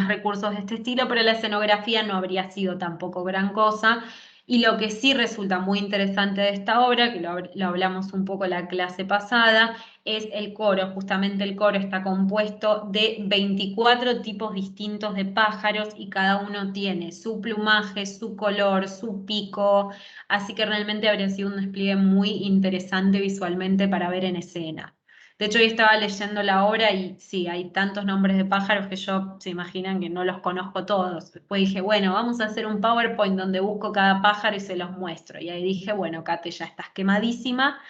recursos de este estilo, pero la escenografía no habría sido tampoco gran cosa. Y lo que sí resulta muy interesante de esta obra, que lo hablamos un poco en la clase pasada, es el coro. Justamente el coro está compuesto de 24 tipos distintos de pájaros y cada uno tiene su plumaje, su color, su pico, así que realmente habría sido un despliegue muy interesante visualmente para ver en escena. De hecho, hoy estaba leyendo la obra y sí, hay tantos nombres de pájaros que yo, se imaginan que no los conozco todos. Después dije, bueno, vamos a hacer un PowerPoint donde busco cada pájaro y se los muestro. Y ahí dije, bueno, Kate, ya estás quemadísima.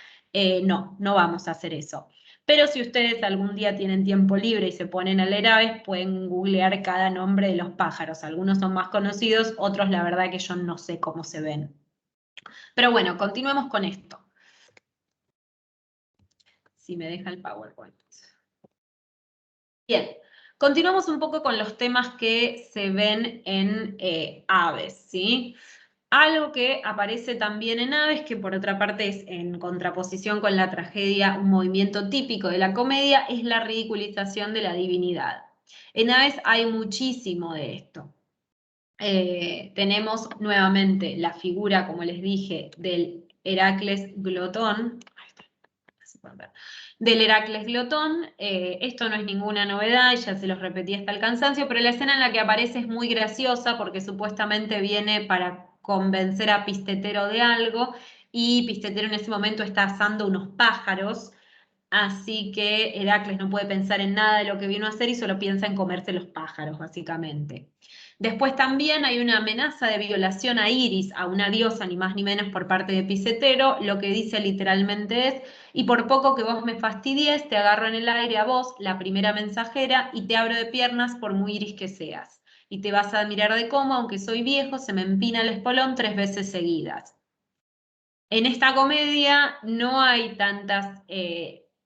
No vamos a hacer eso. Pero si ustedes algún día tienen tiempo libre y se ponen a leer Aves, pueden googlear cada nombre de los pájaros. Algunos son más conocidos, otros la verdad que yo no sé cómo se ven. Pero bueno, continuemos con esto. Si me deja el PowerPoint. Bien, continuamos un poco con los temas que se ven en Aves, ¿sí? Algo que aparece también en Aves, que por otra parte es en contraposición con la tragedia, un movimiento típico de la comedia, es la ridiculización de la divinidad. En Aves hay muchísimo de esto. Tenemos nuevamente la figura, como les dije, del Heracles glotón. Del Heracles glotón. Esto no es ninguna novedad, ya se los repetí hasta el cansancio, pero la escena en la que aparece es muy graciosa porque supuestamente viene para convencer a Pistetero de algo, y Pistetero en ese momento está asando unos pájaros, así que Heracles no puede pensar en nada de lo que vino a hacer y solo piensa en comerse los pájaros, básicamente. Después también hay una amenaza de violación a Iris, a una diosa, ni más ni menos, por parte de Pistetero. Lo que dice literalmente es: y por poco que vos me fastidies, te agarro en el aire a vos, la primera mensajera, y te abro de piernas por muy Iris que seas. Y te vas a admirar de cómo, aunque soy viejo, se me empina el espolón 3 veces seguidas. En esta comedia no hay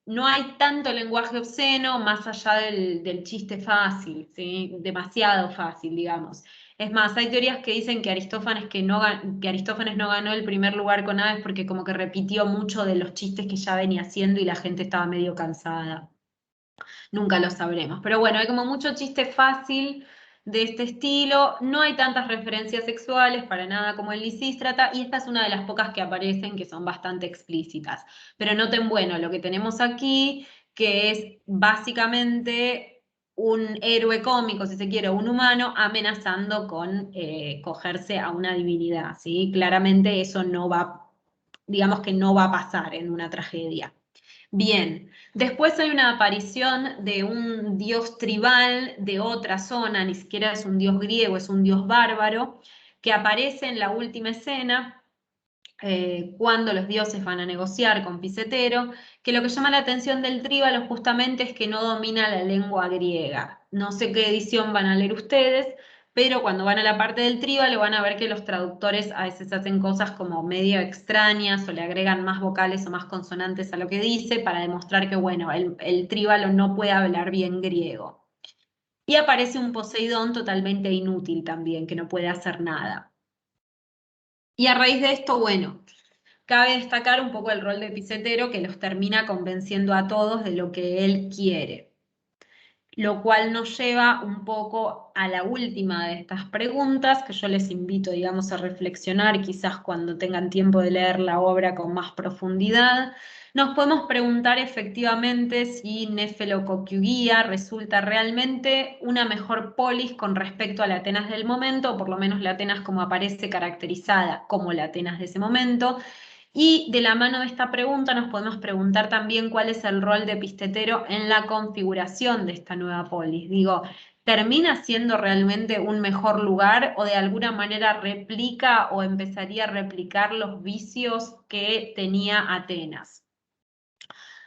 no hay tanto lenguaje obsceno más allá del chiste fácil, ¿sí? Demasiado fácil, digamos. Es más, hay teorías que dicen que Aristófanes no ganó el primer lugar con Aves porque como que repitió mucho de los chistes que ya venía haciendo y la gente estaba medio cansada. Nunca lo sabremos. Pero bueno, hay como mucho chiste fácil de este estilo. No hay tantas referencias sexuales, para nada como en Lisístrata, y esta es una de las pocas que aparecen que son bastante explícitas. Pero noten, bueno, lo que tenemos aquí, que es básicamente un héroe cómico, si se quiere, un humano, amenazando con cogerse a una divinidad, ¿sí? Claramente eso no va, digamos que no va a pasar en una tragedia. Bien, después hay una aparición de un dios tribal de otra zona, ni siquiera es un dios griego, es un dios bárbaro, que aparece en la última escena, cuando los dioses van a negociar con Pistetero, que lo que llama la atención del tríbalo justamente es que no domina la lengua griega. No sé qué edición van a leer ustedes, pero cuando van a la parte del tríbalo van a ver que los traductores a veces hacen cosas como medio extrañas o le agregan más vocales o más consonantes a lo que dice para demostrar que, bueno, el tríbalo no puede hablar bien griego. Y aparece un Poseidón totalmente inútil también, que no puede hacer nada. Y a raíz de esto, bueno, cabe destacar un poco el rol de Pistetero, que los termina convenciendo a todos de lo que él quiere. lo cual nos lleva un poco a la última de estas preguntas, que yo les invito, digamos, a reflexionar, quizás cuando tengan tiempo de leer la obra con más profundidad. Nos podemos preguntar efectivamente si Nefelococcugia resulta realmente una mejor polis con respecto a la Atenas del momento, o por lo menos la Atenas como aparece caracterizada como la Atenas de ese momento. Y de la mano de esta pregunta nos podemos preguntar también cuál es el rol de Pistetero en la configuración de esta nueva polis. Digo, ¿termina siendo realmente un mejor lugar o de alguna manera replica o empezaría a replicar los vicios que tenía Atenas?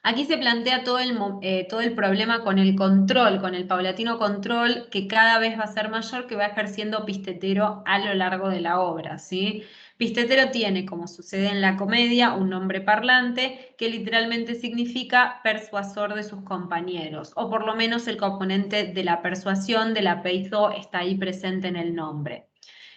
Aquí se plantea todo el problema con el control, con el paulatino control que cada vez va a ser mayor, que va ejerciendo Pistetero a lo largo de la obra, ¿sí? Pistetero tiene, como sucede en la comedia, un nombre parlante que literalmente significa persuasor de sus compañeros, o por lo menos el componente de la persuasión, de la peizo, está ahí presente en el nombre.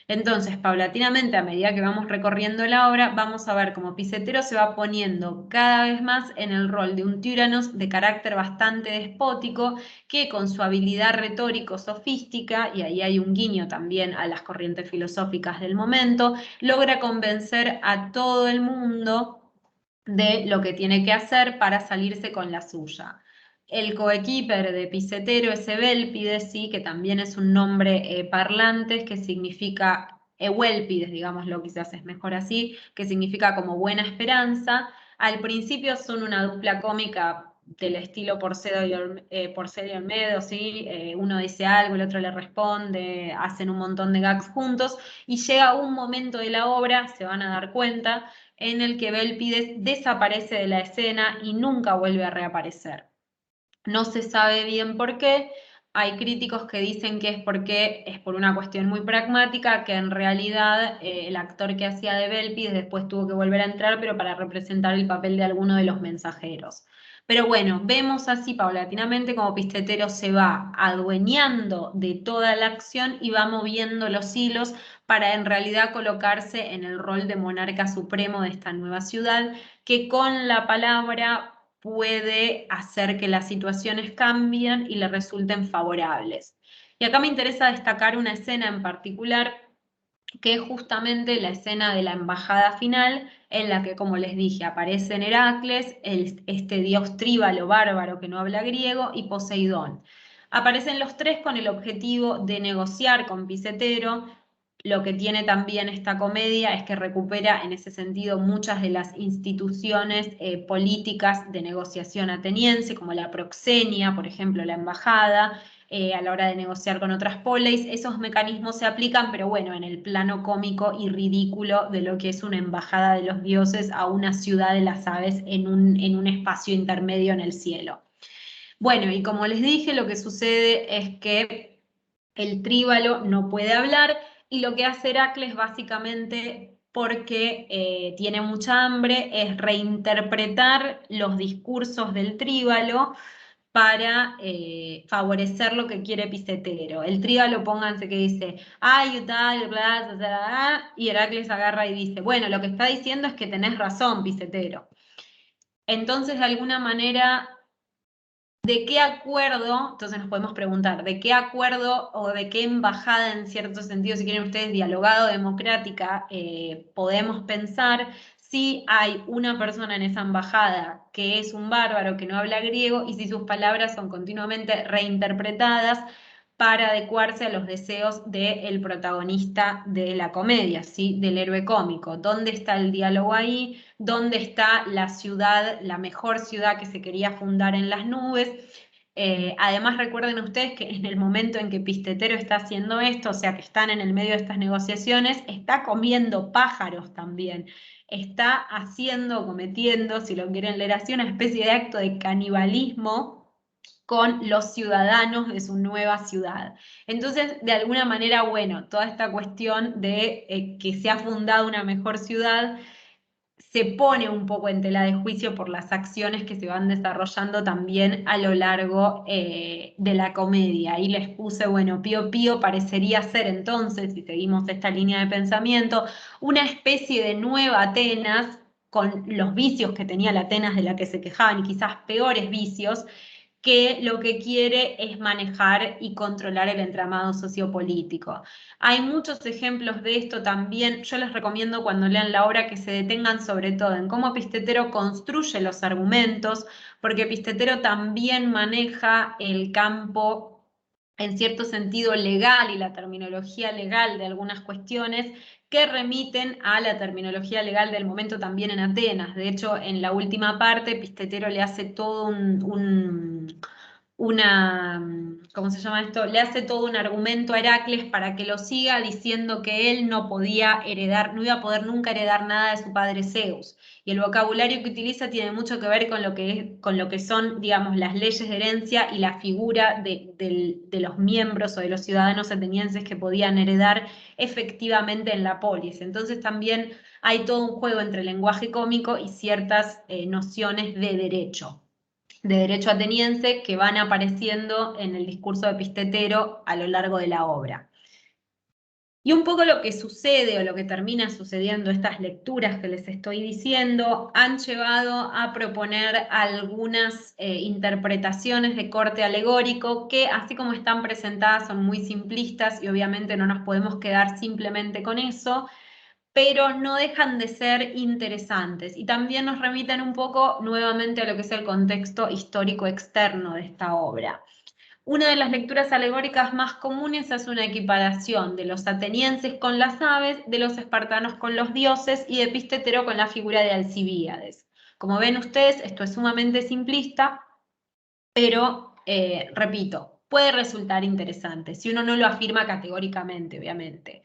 Entonces, paulatinamente, a medida que vamos recorriendo la obra, vamos a ver cómo Pistetero se va poniendo cada vez más en el rol de un Tyrannos de carácter bastante despótico, que con su habilidad retórico-sofística, y ahí hay un guiño también a las corrientes filosóficas del momento, logra convencer a todo el mundo de lo que tiene que hacer para salirse con la suya. El coequiper de Pistetero es Evélpides, ¿sí? Que también es un nombre parlante, que significa Ehuélpides, digámoslo, quizás es mejor así, que significa como buena esperanza. Al principio son una dupla cómica del estilo Porcedo y Olmedo, ¿sí? Uno dice algo, el otro le responde, hacen un montón de gags juntos, y llega un momento de la obra, se van a dar cuenta, en el que Evélpides desaparece de la escena y nunca vuelve a reaparecer. No se sabe bien por qué. Hay críticos que dicen que es porque es por una cuestión muy pragmática, que en realidad el actor que hacía de Evélpides después tuvo que volver a entrar, pero para representar el papel de alguno de los mensajeros. Pero bueno, vemos así paulatinamente como Pistetero se va adueñando de toda la acción y va moviendo los hilos para en realidad colocarse en el rol de monarca supremo de esta nueva ciudad, que con la palabra puede hacer que las situaciones cambien y le resulten favorables. Y acá me interesa destacar una escena en particular, que es justamente la escena de la embajada final, en la que, como les dije, aparecen Heracles, este dios tríbalo bárbaro que no habla griego, y Poseidón. Aparecen los tres con el objetivo de negociar con Pistetero. Lo que tiene también esta comedia es que recupera en ese sentido muchas de las instituciones políticas de negociación ateniense, como la proxenia, por ejemplo, la embajada, a la hora de negociar con otras poleis. Esos mecanismos se aplican, pero bueno, en el plano cómico y ridículo de lo que es una embajada de los dioses a una ciudad de las aves en un espacio intermedio en el cielo. Bueno, y como les dije, lo que sucede es que el tríbalo no puede hablar, y lo que hace Heracles básicamente, porque tiene mucha hambre, es reinterpretar los discursos del tríbalo para favorecer lo que quiere Pistetero. El tríbalo, pónganse que dice, ay, tal, bla, bla, bla, y Heracles agarra y dice, bueno, lo que está diciendo es que tenés razón, Pistetero. Entonces, de alguna manera, ¿de qué acuerdo? Entonces nos podemos preguntar, ¿de qué acuerdo o de qué embajada, en cierto sentido, si quieren ustedes, dialogado democrática, podemos pensar si hay una persona en esa embajada que es un bárbaro, que no habla griego, y si sus palabras son continuamente reinterpretadas para adecuarse a los deseos del protagonista de la comedia, ¿sí? Del héroe cómico? ¿Dónde está el diálogo ahí? ¿Dónde está la ciudad, la mejor ciudad que se quería fundar en las nubes? Además, recuerden ustedes que en el momento en que Pistetero está haciendo esto, o sea que están en el medio de estas negociaciones, está comiendo pájaros también. Está haciendo, cometiendo, si lo quieren leer así, una especie de acto de canibalismo con los ciudadanos de su nueva ciudad. Entonces, de alguna manera, bueno, toda esta cuestión de que se ha fundado una mejor ciudad se pone un poco en tela de juicio por las acciones que se van desarrollando también a lo largo de la comedia. Ahí les puse, bueno, Pío Pío parecería ser entonces, si seguimos esta línea de pensamiento, una especie de nueva Atenas, con los vicios que tenía la Atenas de la que se quejaban, y quizás peores vicios, que lo que quiere es manejar y controlar el entramado sociopolítico. Hay muchos ejemplos de esto también. Yo les recomiendo cuando lean la obra que se detengan sobre todo en cómo Pistetero construye los argumentos, porque Pistetero también maneja el campo en cierto sentido legal y la terminología legal de algunas cuestiones que remiten a la terminología legal del momento también en Atenas. De hecho, en la última parte, Pistetero le hace todo ¿cómo se llama esto? Le hace todo un argumento a Heracles para que lo siga diciendo que él no podía heredar, no iba a poder nunca heredar nada de su padre Zeus. Y el vocabulario que utiliza tiene mucho que ver con lo que son, digamos, las leyes de herencia y la figura de los miembros o de los ciudadanos atenienses que podían heredar efectivamente en la polis. Entonces también hay todo un juego entre el lenguaje cómico y ciertas nociones de derecho ateniense que van apareciendo en el discurso de Pistetero a lo largo de la obra. Y un poco lo que sucede o lo que termina sucediendo, estas lecturas que les estoy diciendo, han llevado a proponer algunas interpretaciones de corte alegórico que, así como están presentadas, son muy simplistas y obviamente no nos podemos quedar simplemente con eso, pero no dejan de ser interesantes y también nos remiten un poco nuevamente a lo que es el contexto histórico externo de esta obra. Una de las lecturas alegóricas más comunes es una equiparación de los atenienses con las aves, de los espartanos con los dioses y de Pistetero con la figura de Alcibíades. Como ven ustedes, esto es sumamente simplista, pero, repito, puede resultar interesante, si uno no lo afirma categóricamente, obviamente.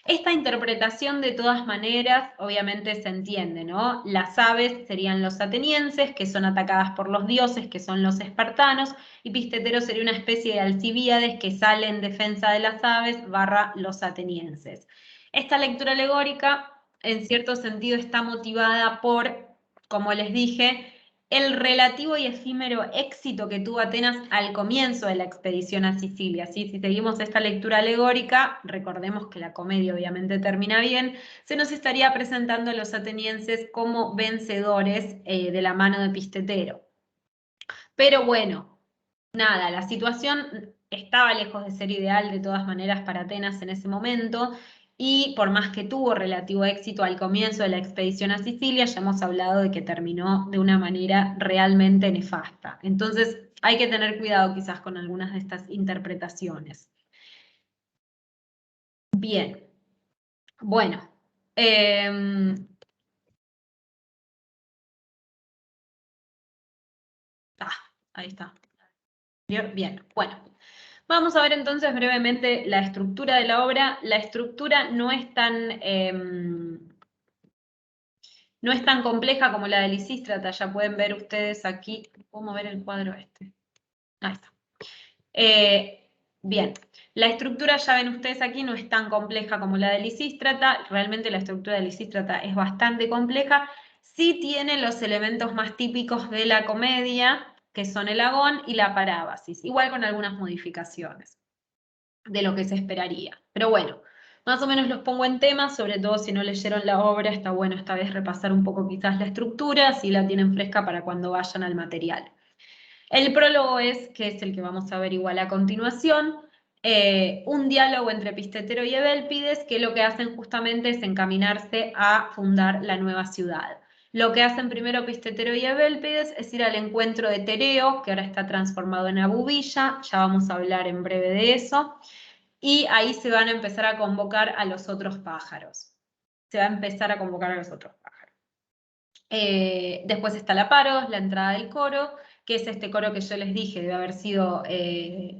Esta interpretación, de todas maneras, obviamente se entiende, ¿no? Las aves serían los atenienses, que son atacadas por los dioses, que son los espartanos, y Pistetero sería una especie de Alcibíades que sale en defensa de las aves / los atenienses. Esta lectura alegórica, en cierto sentido, está motivada por, como les dije, el relativo y efímero éxito que tuvo Atenas al comienzo de la expedición a Sicilia. ¿Sí? Si seguimos esta lectura alegórica, recordemos que la comedia obviamente termina bien, se nos estaría presentando a los atenienses como vencedores de la mano de Pistetero. Pero bueno, nada, la situación estaba lejos de ser ideal de todas maneras para Atenas en ese momento, y por más que tuvo relativo éxito al comienzo de la expedición a Sicilia, ya hemos hablado de que terminó de una manera realmente nefasta. Entonces hay que tener cuidado quizás con algunas de estas interpretaciones. Bien, bueno. Ahí está. Bien, bueno. Vamos a ver entonces brevemente la estructura de la obra. La estructura no es tan compleja como la de Lisístrata. Ya pueden ver ustedes aquí. ¿Puedo mover el cuadro este? Ahí está. Bien, la estructura, ya ven ustedes aquí, no es tan compleja como la de Lisístrata. Realmente la estructura de Lisístrata es bastante compleja. Sí tiene los elementos más típicos de la comedia, que son el agón y la parábasis, igual con algunas modificaciones de lo que se esperaría. Pero bueno, más o menos los pongo en tema, sobre todo si no leyeron la obra, está bueno esta vez repasar un poco quizás la estructura, así la tienen fresca para cuando vayan al material. El prólogo que es el que vamos a ver igual a continuación, un diálogo entre Pistetero y Evélpides, que lo que hacen justamente es encaminarse a fundar la nueva ciudad. Lo que hacen primero Pistetero y Evélpides es ir al encuentro de Tereo, que ahora está transformado en Abubilla, ya vamos a hablar en breve de eso, y ahí se van a empezar a convocar a los otros pájaros. Se va a empezar a convocar a los otros pájaros. Después está la Paros, la entrada del coro, que es este coro que yo les dije, debe haber sido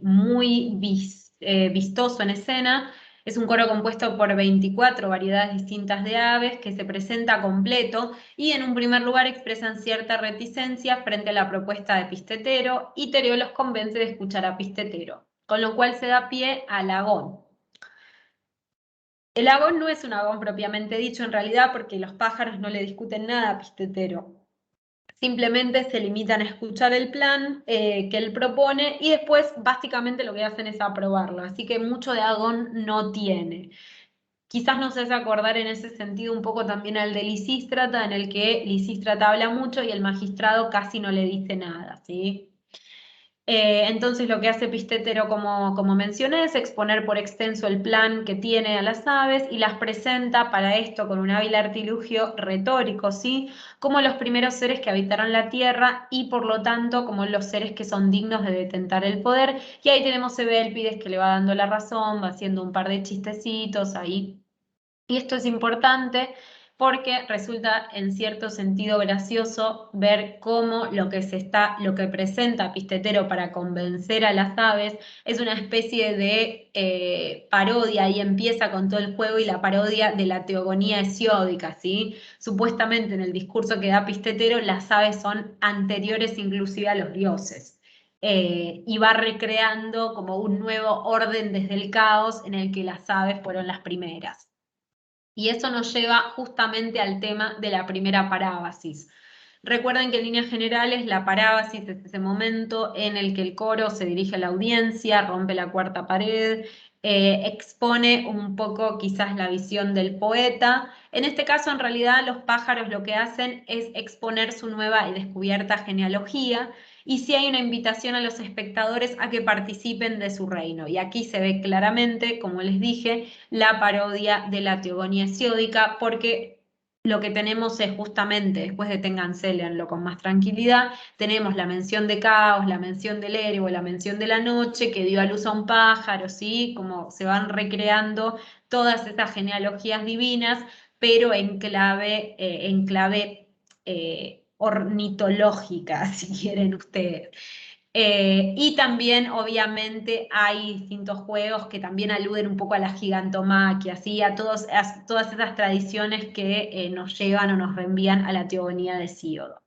muy vistoso en escena. Es un coro compuesto por 24 variedades distintas de aves que se presenta completo y en un primer lugar expresan cierta reticencia frente a la propuesta de Pistetero y Tereo los convence de escuchar a Pistetero, con lo cual se da pie al agón. El agón no es un agón propiamente dicho en realidad porque los pájaros no le discuten nada a Pistetero. Simplemente se limitan a escuchar el plan que él propone y después básicamente lo que hacen es aprobarlo. Así que mucho de agón no tiene. Quizás nos hace acordar en ese sentido un poco también al de Lisístrata, en el que Lisístrata habla mucho y el magistrado casi no le dice nada, ¿sí? Entonces lo que hace Pistetero, como mencioné, es exponer por extenso el plan que tiene a las aves y las presenta para esto con un hábil artilugio retórico, ¿sí? Como los primeros seres que habitaron la tierra y por lo tanto como los seres que son dignos de detentar el poder. Y ahí tenemos Ebélpides que le va dando la razón, va haciendo un par de chistecitos ahí. Y esto es importante porque resulta en cierto sentido gracioso ver cómo lo que presenta Pistetero para convencer a las aves es una especie de parodia, y empieza con todo el juego y la parodia de la teogonía hesiódica, ¿sí? Supuestamente en el discurso que da Pistetero, las aves son anteriores inclusive a los dioses. Y va recreando como un nuevo orden desde el caos en el que las aves fueron las primeras. Y eso nos lleva justamente al tema de la primera parábasis. Recuerden que en líneas generales la parábasis es ese momento en el que el coro se dirige a la audiencia, rompe la cuarta pared, expone un poco quizás la visión del poeta. En este caso, en realidad, los pájaros lo que hacen es exponer su nueva y descubierta genealogía, y sí hay una invitación a los espectadores a que participen de su reino. Y aquí se ve claramente, como les dije, la parodia de la teogonía hesiódica, porque lo que tenemos es justamente, después de Ténganse, léanlo con más tranquilidad, tenemos la mención de Caos, la mención del héroe, la mención de la noche, que dio a luz a un pájaro, ¿sí? Como se van recreando todas estas genealogías divinas, pero en clave ornitológica, si quieren ustedes. Y también, obviamente, hay distintos juegos que también aluden un poco a la gigantomaquia, ¿sí? a todas esas tradiciones que nos llevan o nos reenvían a la teogonía de Hesíodo.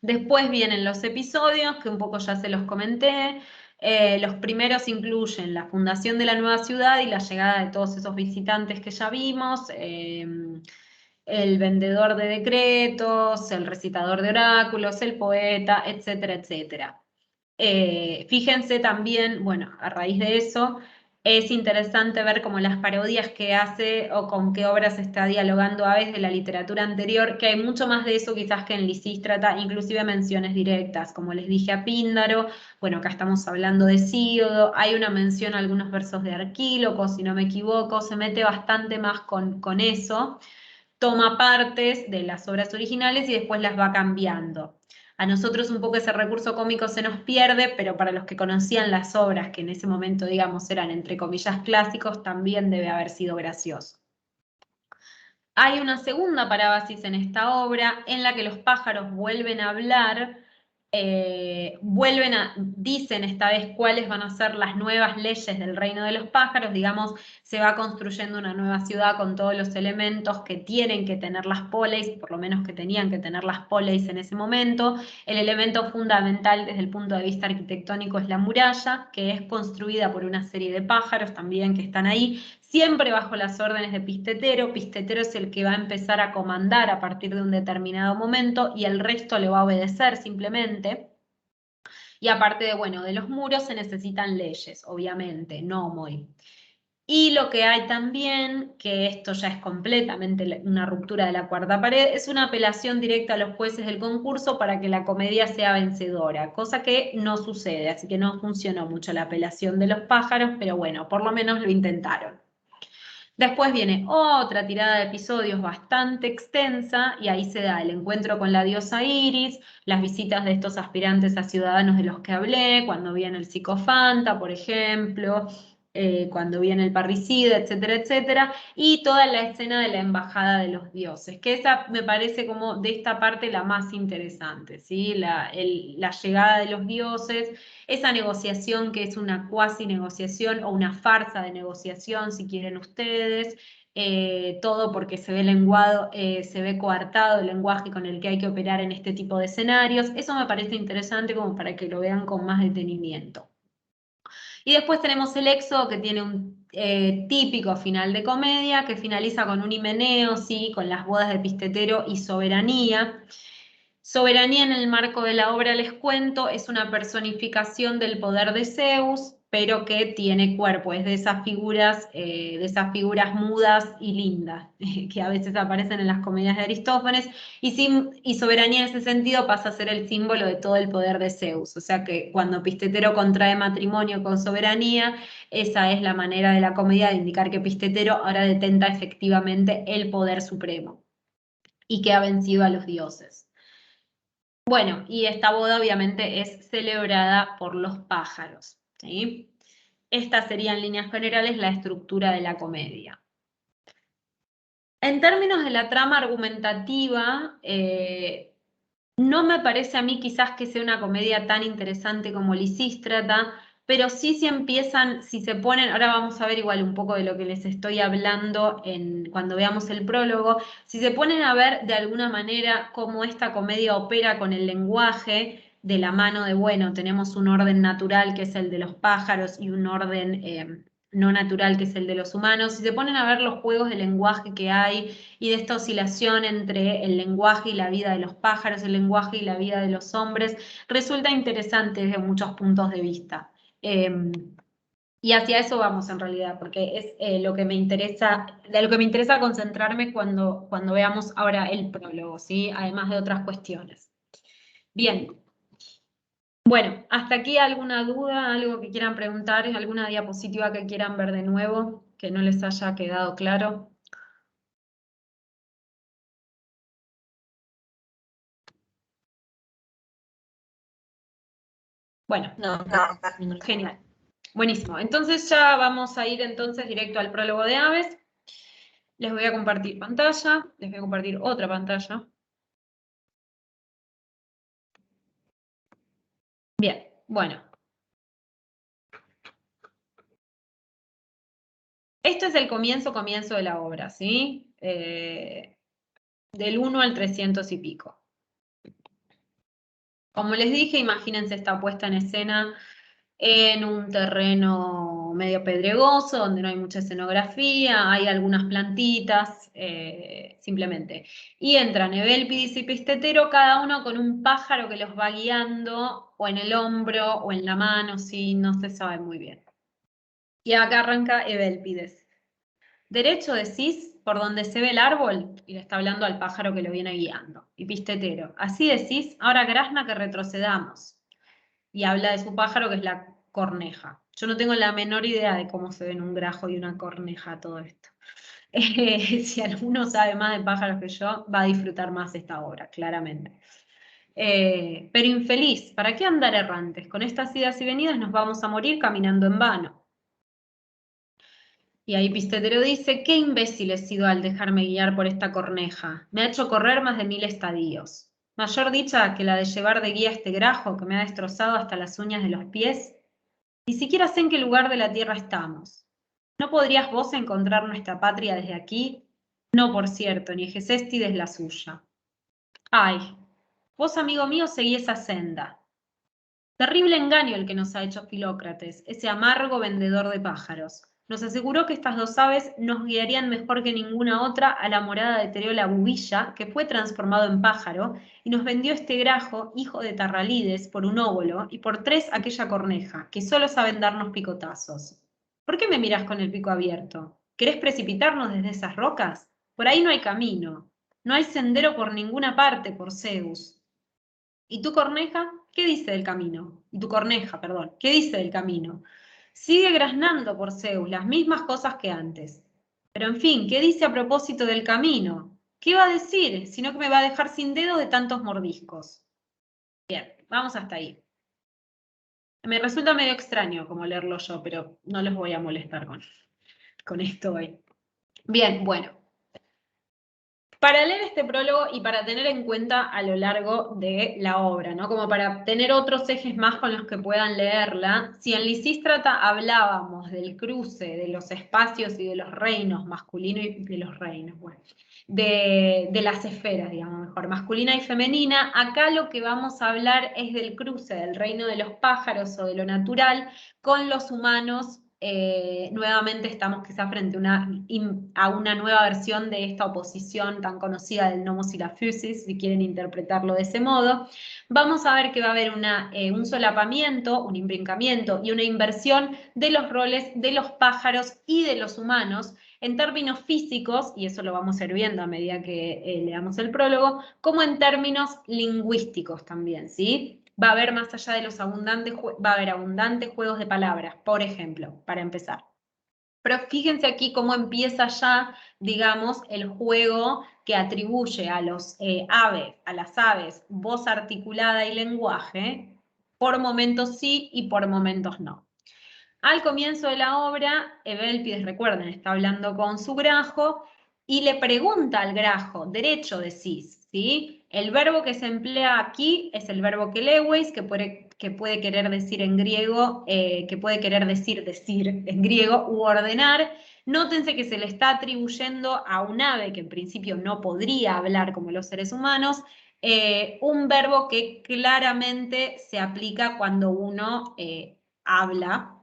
Después vienen los episodios, que un poco ya se los comenté. Los primeros incluyen la fundación de la nueva ciudad y la llegada de todos esos visitantes que ya vimos, el vendedor de decretos, el recitador de oráculos, el poeta, etcétera, etcétera. Fíjense también, bueno, a raíz de eso, es interesante ver cómo las parodias que hace o con qué obras está dialogando Aves de la literatura anterior, que hay mucho más de eso quizás que en Lisístrata, inclusive menciones directas, como les dije a Píndaro. Bueno, acá estamos hablando de Hesíodo, hay una mención a algunos versos de Arquíloco, si no me equivoco, se mete bastante más con eso, toma partes de las obras originales y después las va cambiando. A nosotros un poco ese recurso cómico se nos pierde, pero para los que conocían las obras, que en ese momento, digamos, eran entre comillas clásicos, también debe haber sido gracioso. Hay una segunda parábasis en esta obra en la que los pájaros vuelven a hablar, dicen esta vez cuáles van a ser las nuevas leyes del reino de los pájaros. Digamos, se va construyendo una nueva ciudad con todos los elementos que tienen que tener las poleis, por lo menos que tenían que tener las poleis en ese momento. El elemento fundamental desde el punto de vista arquitectónico es la muralla, que es construida por una serie de pájaros también que están ahí, siempre bajo las órdenes de Pistetero. Pistetero es el que va a empezar a comandar a partir de un determinado momento y el resto le va a obedecer simplemente. Y aparte de, bueno, de los muros se necesitan leyes, obviamente, nomoi. Y lo que hay también, que esto ya es completamente una ruptura de la cuarta pared, es una apelación directa a los jueces del concurso para que la comedia sea vencedora, cosa que no sucede, así que no funcionó mucho la apelación de los pájaros, pero bueno, por lo menos lo intentaron. Después viene otra tirada de episodios bastante extensa, y ahí se da el encuentro con la diosa Iris, las visitas de estos aspirantes a ciudadanos de los que hablé, cuando viene el psicofanta, por ejemplo, cuando viene el parricida, etcétera, etcétera, y toda la escena de la embajada de los dioses, que esa me parece como de esta parte la más interesante, ¿sí? La llegada de los dioses, esa negociación que es una cuasi negociación o una farsa de negociación, si quieren ustedes, todo porque se ve lenguado, se ve coartado el lenguaje con el que hay que operar en este tipo de escenarios. Eso me parece interesante como para que lo vean con más detenimiento. Y después tenemos el Éxodo, que tiene un típico final de comedia, que finaliza con un himeneo, ¿sí? Con las bodas de Pistetero y soberanía. Soberanía en el marco de la obra, les cuento, es una personificación del poder de Zeus, pero que tiene cuerpo, es de esas figuras mudas y lindas, que a veces aparecen en las comedias de Aristófanes, y soberanía en ese sentido pasa a ser el símbolo de todo el poder de Zeus. O sea que cuando Pistetero contrae matrimonio con Soberanía, esa es la manera de la comedia de indicar que Pistetero ahora detenta efectivamente el poder supremo y que ha vencido a los dioses. Bueno, y esta boda obviamente es celebrada por los pájaros, ¿sí? Esta sería en líneas generales la estructura de la comedia. En términos de la trama argumentativa, no me parece a mí quizás que sea una comedia tan interesante como Lisístrata, pero sí si empiezan, si se ponen, ahora vamos a ver igual un poco de lo que les estoy hablando cuando veamos el prólogo, si se ponen a ver de alguna manera cómo esta comedia opera con el lenguaje, de la mano de, bueno, tenemos un orden natural que es el de los pájaros y un orden no natural que es el de los humanos, si se ponen a ver los juegos de lenguaje que hay y de esta oscilación entre el lenguaje y la vida de los pájaros, el lenguaje y la vida de los hombres, resulta interesante desde muchos puntos de vista. Y hacia eso vamos en realidad, porque es lo que me interesa, de lo que me interesa concentrarme cuando veamos ahora el prólogo, ¿sí? Además de otras cuestiones. Bien. Bueno, hasta aquí alguna duda, algo que quieran preguntar, alguna diapositiva que quieran ver de nuevo, que no les haya quedado claro. Bueno, No, genial. Buenísimo. Entonces ya vamos a ir entonces directo al prólogo de Aves. Les voy a compartir pantalla, les voy a compartir otra pantalla. Bien, bueno. Esto es el comienzo de la obra, ¿sí? Del 1 al 300 y pico. Como les dije, imagínense esta puesta en escena en un terreno medio pedregoso, donde no hay mucha escenografía, hay algunas plantitas, simplemente. Y entran Evelpidis y Pistetero, cada uno con un pájaro que los va guiando, o en el hombro, o en la mano, sí, no se sabe muy bien. Y acá arranca Evelpides. Derecho decís, por donde se ve el árbol, y le está hablando al pájaro que lo viene guiando. Y Pistetero, así decís, ahora Grasna que retrocedamos. Y habla de su pájaro que es la corneja. Yo no tengo la menor idea de cómo se ven un grajo y una corneja todo esto. Si alguno sabe más de pájaros que yo, va a disfrutar más esta obra, claramente. Pero infeliz, ¿para qué andar errantes? Con estas idas y venidas nos vamos a morir caminando en vano. Y ahí Pistetero dice, qué imbécil he sido al dejarme guiar por esta corneja. Me ha hecho correr más de 1000 estadios. Mayor dicha que la de llevar de guía este grajo que me ha destrozado hasta las uñas de los pies. Ni siquiera sé en qué lugar de la tierra estamos. ¿No podrías vos encontrar nuestra patria desde aquí? No, por cierto, ni Egecéstides la suya. Ay, vos, amigo mío, seguí esa senda. Terrible engaño el que nos ha hecho Filócrates, ese amargo vendedor de pájaros. Nos aseguró que estas dos aves nos guiarían mejor que ninguna otra a la morada de Tereo la bubilla, que fue transformado en pájaro, y nos vendió este grajo, hijo de Tarralides, por un óbolo, y por 3 aquella corneja, que solo saben darnos picotazos. ¿Por qué me miras con el pico abierto? ¿Querés precipitarnos desde esas rocas? Por ahí no hay camino. No hay sendero por ninguna parte, por Zeus. ¿Y tu corneja? ¿Qué dice del camino? Y tu corneja, perdón, ¿qué dice del camino? Sigue graznando por Zeus las mismas cosas que antes. Pero en fin, ¿qué dice a propósito del camino? ¿Qué va a decir? Sino que me va a dejar sin dedo de tantos mordiscos. Bien, vamos hasta ahí. Me resulta medio extraño como leerlo yo, pero no los voy a molestar con esto hoy. Bien, bueno. Para leer este prólogo y para tener en cuenta a lo largo de la obra, ¿no? Como para tener otros ejes más con los que puedan leerla, si en Lisístrata hablábamos del cruce de los espacios y de los reinos, masculino y de los reinos, bueno, de las esferas, digamos mejor, masculina y femenina, acá lo que vamos a hablar es del cruce del reino de los pájaros o de lo natural con los humanos nuevamente estamos quizá frente a una nueva versión de esta oposición tan conocida del nomos y la physis, si quieren interpretarlo de ese modo. Vamos a ver que va a haber un solapamiento, un imbrincamiento y una inversión de los roles de los pájaros y de los humanos en términos físicos, y eso lo vamos a ir viendo a medida que leamos el prólogo, como en términos lingüísticos también, ¿sí? Va a haber más allá de los abundantes juegos de palabras, por ejemplo, para empezar. Pero fíjense aquí cómo empieza ya, digamos, el juego que atribuye a las aves, voz articulada y lenguaje, por momentos sí y por momentos no. Al comienzo de la obra, Evélpides, recuerden, está hablando con su grajo y le pregunta al grajo, derecho decís, ¿sí? El verbo que se emplea aquí es el verbo que Lewis, que puede querer decir en griego, decir en griego, u ordenar. Nótense que se le está atribuyendo a un ave que en principio no podría hablar como los seres humanos, un verbo que claramente se aplica cuando uno habla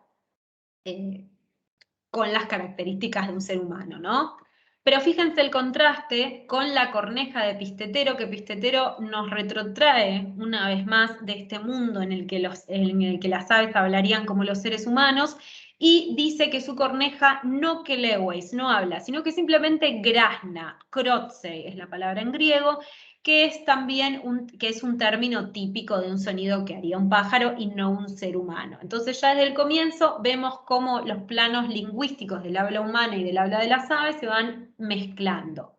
con las características de un ser humano, ¿no? Pero fíjense el contraste con la corneja de Pistetero, que Pistetero nos retrotrae una vez más de este mundo en el que las aves hablarían como los seres humanos, y dice que su corneja no que Lewis no habla, sino que simplemente grazna, krotsei es la palabra en griego, que es también un término típico de un sonido que haría un pájaro y no un ser humano. Entonces ya desde el comienzo vemos cómo los planos lingüísticos del habla humana y del habla de las aves se van mezclando.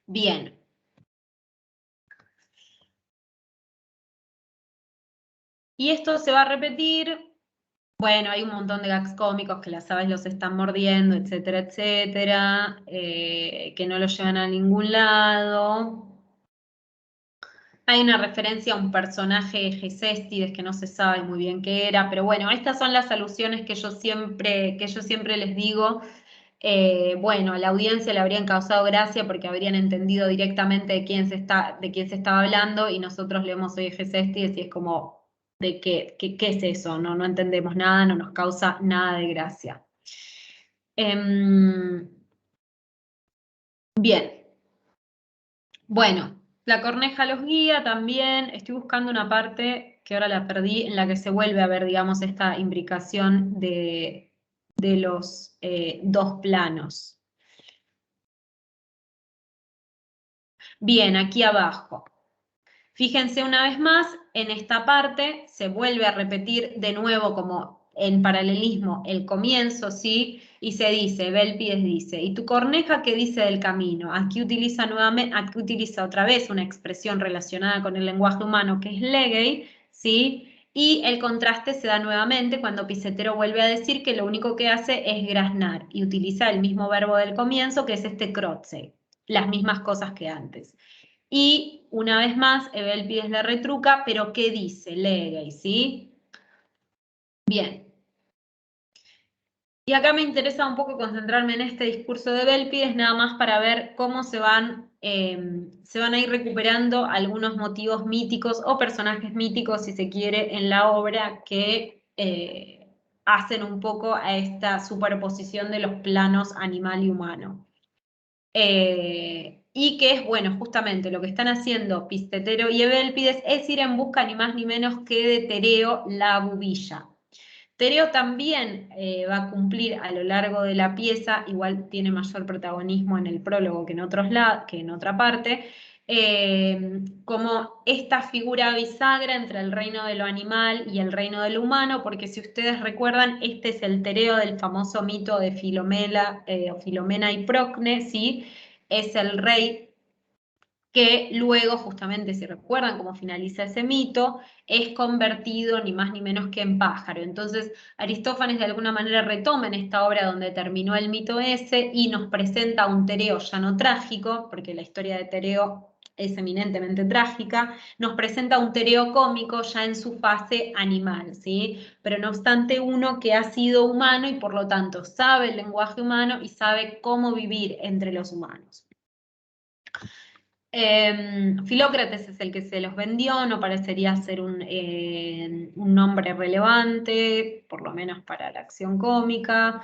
Bien. Y esto se va a repetir. Bueno, hay un montón de gags cómicos que las aves los están mordiendo, etcétera, etcétera, que no los llevan a ningún lado. Hay una referencia a un personaje de Gecéstides que no se sabe muy bien qué era, pero bueno, estas son las alusiones que yo siempre les digo. Bueno, a la audiencia le habrían causado gracia porque habrían entendido directamente de quién se estaba hablando, y nosotros leemos hoy Gecéstides y es como, ¿de qué es eso? No entendemos nada, no nos causa nada de gracia. Bien. Bueno. La corneja los guía también. Estoy buscando una parte que ahora la perdí, en la que se vuelve a ver, digamos, esta imbricación de los dos planos. Bien, aquí abajo. Fíjense una vez más, en esta parte se vuelve a repetir de nuevo como en paralelismo el comienzo, ¿sí? Y se dice, Evélpides dice, ¿y tu corneja qué dice del camino? Aquí utiliza otra vez una expresión relacionada con el lenguaje humano que es legei, ¿sí? Y el contraste se da nuevamente cuando Pistetero vuelve a decir que lo único que hace es graznar y utiliza el mismo verbo del comienzo, que es este krotsei, las mismas cosas que antes. Y una vez más, Evélpides le retruca, pero ¿qué dice? Legei, ¿sí? Bien. Y acá me interesa un poco concentrarme en este discurso de Evélpides, nada más para ver cómo se van a ir recuperando algunos motivos míticos o personajes míticos, si se quiere, en la obra que hacen un poco a esta superposición de los planos animal y humano. Y que es, bueno, justamente lo que están haciendo Pistetero y Evélpides es ir en busca ni más ni menos que de Tereo, la bubilla. Tereo también va a cumplir a lo largo de la pieza, igual tiene mayor protagonismo en el prólogo que en otra parte, como esta figura bisagra entre el reino de lo animal y el reino de lo humano, porque si ustedes recuerdan, este es el Tereo del famoso mito de Filomena y Procne, ¿sí? Es el rey que luego, justamente, si recuerdan cómo finaliza ese mito, es convertido ni más ni menos que en pájaro. Entonces, Aristófanes de alguna manera retoma en esta obra donde terminó el mito ese y nos presenta un Tereo ya no trágico, porque la historia de Tereo es eminentemente trágica, nos presenta un Tereo cómico ya en su fase animal, ¿sí? Pero no obstante uno que ha sido humano y por lo tanto sabe el lenguaje humano y sabe cómo vivir entre los humanos. Filócrates es el que se los vendió, no parecería ser un nombre relevante, por lo menos para la acción cómica.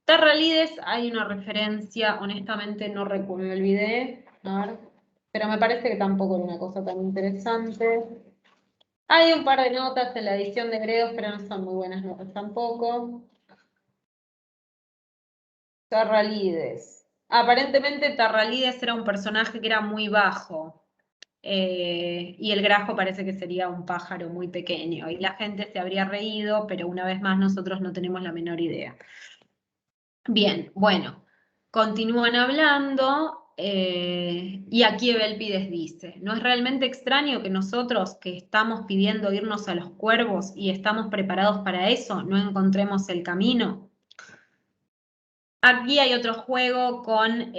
Tarralides, hay una referencia, honestamente no recuerdo, me olvidé, a ver, pero me parece que tampoco era una cosa tan interesante. Hay un par de notas en la edición de Gredos, pero no son muy buenas notas tampoco. Tarralides. Aparentemente Tarralides era un personaje que era muy bajo. Y el grajo parece que sería un pájaro muy pequeño. Y la gente se habría reído, pero una vez más nosotros no tenemos la menor idea. Bien, bueno, continúan hablando. Y aquí Evélpides dice, ¿no es realmente extraño que nosotros que estamos pidiendo irnos a los cuervos y estamos preparados para eso, no encontremos el camino? Aquí hay otro juego con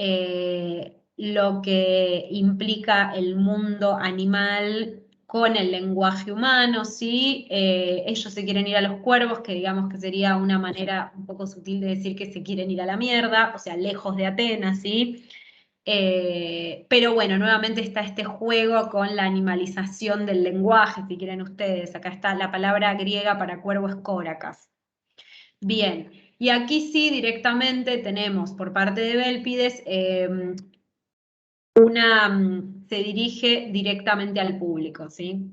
lo que implica el mundo animal con el lenguaje humano, ¿sí? Ellos se quieren ir a los cuervos, que digamos que sería una manera un poco sutil de decir que se quieren ir a la mierda, o sea, lejos de Atenas, ¿sí? Pero bueno, nuevamente está este juego con la animalización del lenguaje, si quieren ustedes. Acá está la palabra griega para cuervo es kórakas. Bien, y aquí sí directamente tenemos por parte de Evélpides se dirige directamente al público, ¿sí?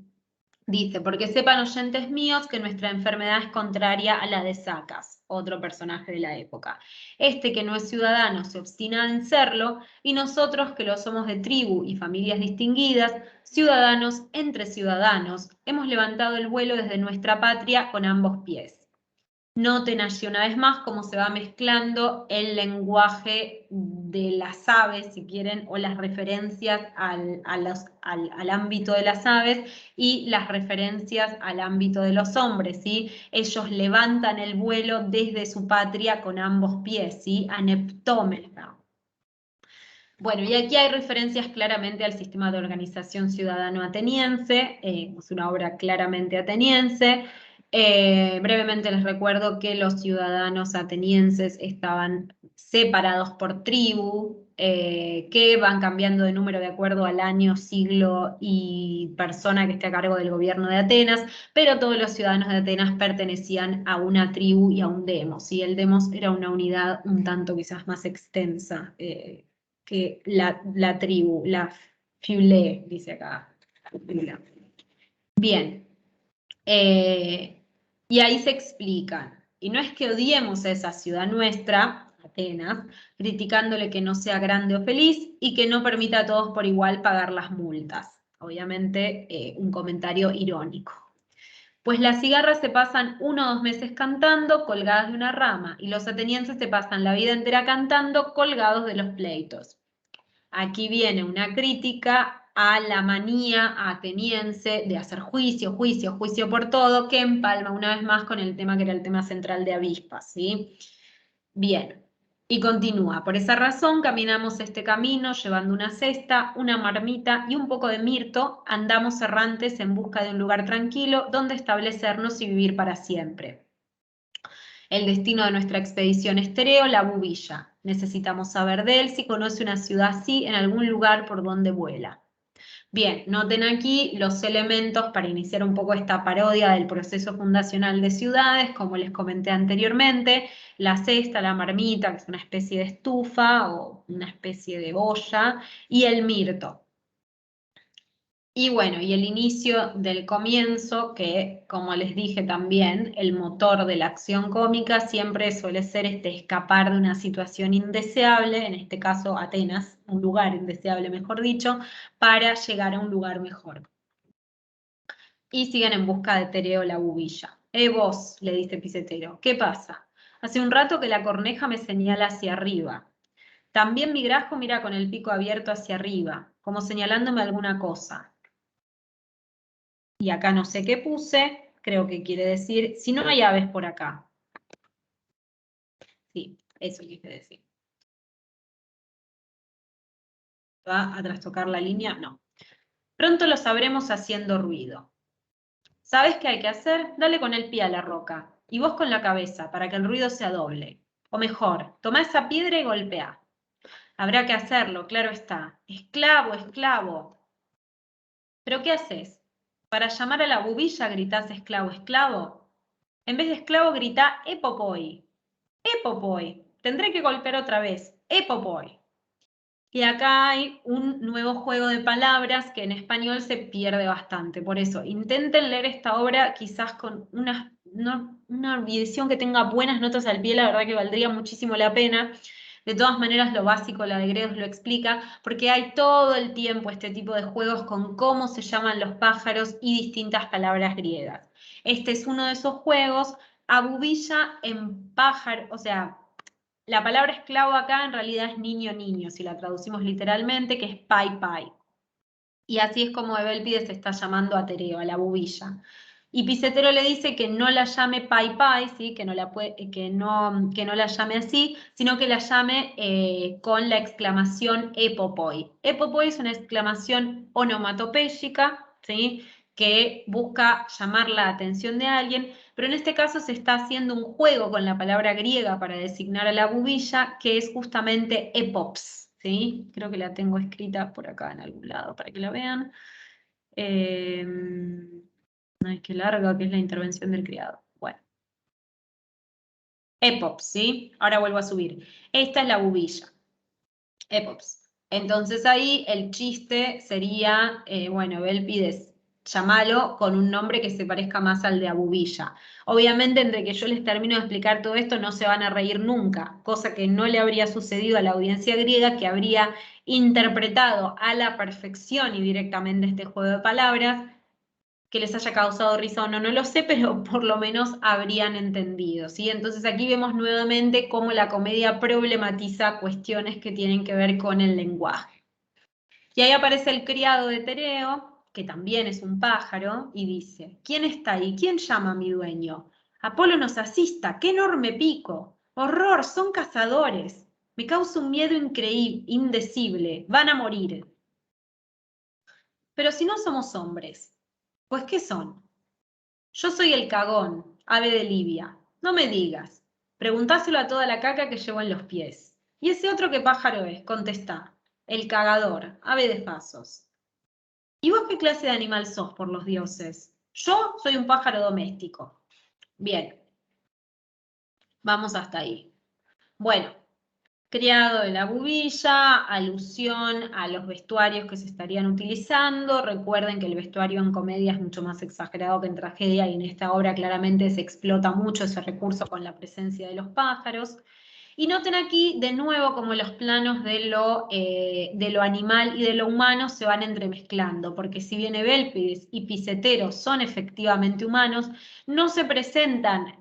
Dice, porque sepan oyentes míos que nuestra enfermedad es contraria a la de Sacas, otro personaje de la época. Este que no es ciudadano se obstina en serlo, y nosotros que lo somos de tribu y familias distinguidas, ciudadanos entre ciudadanos, hemos levantado el vuelo desde nuestra patria con ambos pies. Noten allí una vez más cómo se va mezclando el lenguaje de las aves, si quieren, o las referencias al ámbito de las aves y las referencias al ámbito de los hombres, ¿sí? Ellos levantan el vuelo desde su patria con ambos pies, ¿sí? Aneptómena. Bueno, y aquí hay referencias claramente al sistema de organización ciudadano ateniense, es una obra claramente ateniense. Brevemente les recuerdo que los ciudadanos atenienses estaban separados por tribu, que van cambiando de número de acuerdo al año, siglo y persona que esté a cargo del gobierno de Atenas, pero todos los ciudadanos de Atenas pertenecían a una tribu y a un demos, y el demos era una unidad un tanto quizás más extensa que la tribu, la fiule, dice acá. Bien. Y ahí se explican. Y no es que odiemos a esa ciudad nuestra, Atenas, criticándole que no sea grande o feliz y que no permita a todos por igual pagar las multas. Obviamente, un comentario irónico. Pues las cigarras se pasan 1 o 2 meses cantando colgadas de una rama, y los atenienses se pasan la vida entera cantando colgados de los pleitos. Aquí viene una crítica a la manía ateniense de hacer juicio, juicio, juicio por todo, que empalma una vez más con el tema que era el tema central de avispas, ¿sí? Bien, y continúa. Por esa razón caminamos este camino llevando una cesta, una marmita y un poco de mirto, andamos errantes en busca de un lugar tranquilo donde establecernos y vivir para siempre. El destino de nuestra expedición es Tereo, la Bubilla. Necesitamos saber de él si conoce una ciudad así en algún lugar por donde vuela. Bien, noten aquí los elementos para iniciar un poco esta parodia del proceso fundacional de ciudades, como les comenté anteriormente, la cesta, la marmita, que es una especie de estufa o una especie de olla, y el mirto. Y bueno, y el inicio del comienzo, que como les dije también, el motor de la acción cómica siempre suele ser escapar de una situación indeseable, en este caso Atenas, un lugar indeseable mejor dicho, para llegar a un lugar mejor. Y siguen en busca de Tereo la Bubilla. Vos, le dice Pisetero, ¿qué pasa? Hace un rato que la corneja me señala hacia arriba. También mi grajo mira con el pico abierto hacia arriba, como señalándome alguna cosa. Y acá no sé qué puse, creo que quiere decir, si no hay aves por acá. Sí, eso quise decir. ¿Va a trastocar la línea? No. Pronto lo sabremos haciendo ruido. ¿Sabes qué hay que hacer? Dale con el pie a la roca, y vos con la cabeza, para que el ruido sea doble. O mejor, toma esa piedra y golpea. Habrá que hacerlo, claro está. Esclavo, esclavo. ¿Pero qué haces? Para llamar a la bubilla gritás esclavo, esclavo. En vez de esclavo grita epopoi. Epopoi. Tendré que golpear otra vez. Epopoi. Y acá hay un nuevo juego de palabras que en español se pierde bastante. Por eso, intenten leer esta obra quizás con una edición que tenga buenas notas al pie, la verdad que valdría muchísimo la pena. De todas maneras, lo básico, la de Gredos lo explica, porque hay todo el tiempo este tipo de juegos con cómo se llaman los pájaros y distintas palabras griegas. Este es uno de esos juegos. Abubilla en pájaro, o sea, la palabra esclavo acá en realidad es niño, niño, si la traducimos literalmente, que es pai, pai. Y así es como Evélpides está llamando a Tereo, a la bubilla. Y Picetero le dice que no la llame pai, pai, ¿sí? que no la llame así, sino que la llame con la exclamación epopoi. Epopoi es una exclamación onomatopéyica, ¿sí? que busca llamar la atención de alguien, pero en este caso se está haciendo un juego con la palabra griega para designar a la bubilla, que es justamente epops, ¿sí? Creo que la tengo escrita por acá en algún lado para que la vean. Ay, qué larga que es la intervención del criado. Bueno. Epops, ¿sí? Ahora vuelvo a subir. Esta es la bubilla. Epops. Entonces ahí el chiste sería, bueno, Evélpides, llamalo con un nombre que se parezca más al de Abubilla. Obviamente, entre que yo les termino de explicar todo esto, no se van a reír nunca, cosa que no le habría sucedido a la audiencia griega, que habría interpretado a la perfección y directamente este juego de palabras. Que les haya causado risa o no, no lo sé, pero por lo menos habrían entendido, ¿sí? Entonces aquí vemos nuevamente cómo la comedia problematiza cuestiones que tienen que ver con el lenguaje. Y ahí aparece el criado de Tereo, que también es un pájaro, y dice, ¿quién está ahí? ¿Quién llama a mi dueño? Apolo nos asista, ¡qué enorme pico! ¡Horror! Son cazadores. Me causa un miedo increíble, indecible. Van a morir. Pero si no somos hombres, pues ¿qué son? Yo soy el cagón, ave de Libia. No me digas. Preguntáselo a toda la caca que llevo en los pies. ¿Y ese otro qué pájaro es? Contestá. El cagador, ave de fasos. ¿Y vos qué clase de animal sos, por los dioses? Yo soy un pájaro doméstico. Bien. Vamos hasta ahí. Bueno, criado de la bubilla, alusión a los vestuarios que se estarían utilizando. Recuerden que el vestuario en comedia es mucho más exagerado que en tragedia y en esta obra claramente se explota mucho ese recurso con la presencia de los pájaros. Y noten aquí de nuevo como los planos de lo animal y de lo humano se van entremezclando, porque si bien Evélpides y Picetero son efectivamente humanos, no se presentan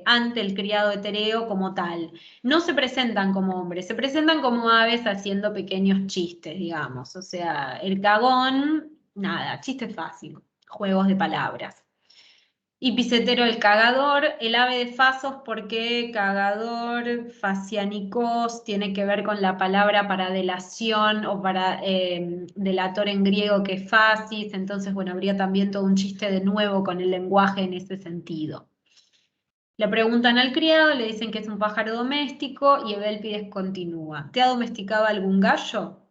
ante el criado de Tereo como tal, no se presentan como hombres, se presentan como aves haciendo pequeños chistes, digamos. O sea, el cagón, nada, chiste fácil, juegos de palabras. Y Picetero el cagador, el ave de fasos, porque cagador, facianicos, tiene que ver con la palabra para delación o para delator en griego que es facis, entonces bueno, habría también todo un chiste de nuevo con el lenguaje en ese sentido. Le preguntan al criado, le dicen que es un pájaro doméstico y Evélpides continúa. ¿Te ha domesticado algún gallo?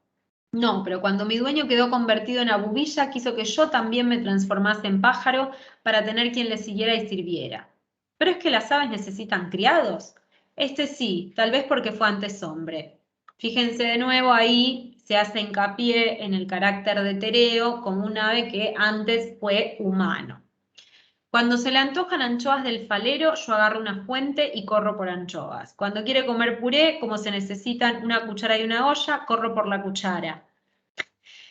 No, pero cuando mi dueño quedó convertido en abubilla, quiso que yo también me transformase en pájaro para tener quien le siguiera y sirviera. Pero es que las aves necesitan criados. Este sí, tal vez porque fue antes hombre. Fíjense de nuevo, ahí se hace hincapié en el carácter de Tereo como un ave que antes fue humano. Cuando se le antojan anchoas del falero, yo agarro una fuente y corro por anchoas. Cuando quiere comer puré, como se necesitan una cuchara y una olla, corro por la cuchara.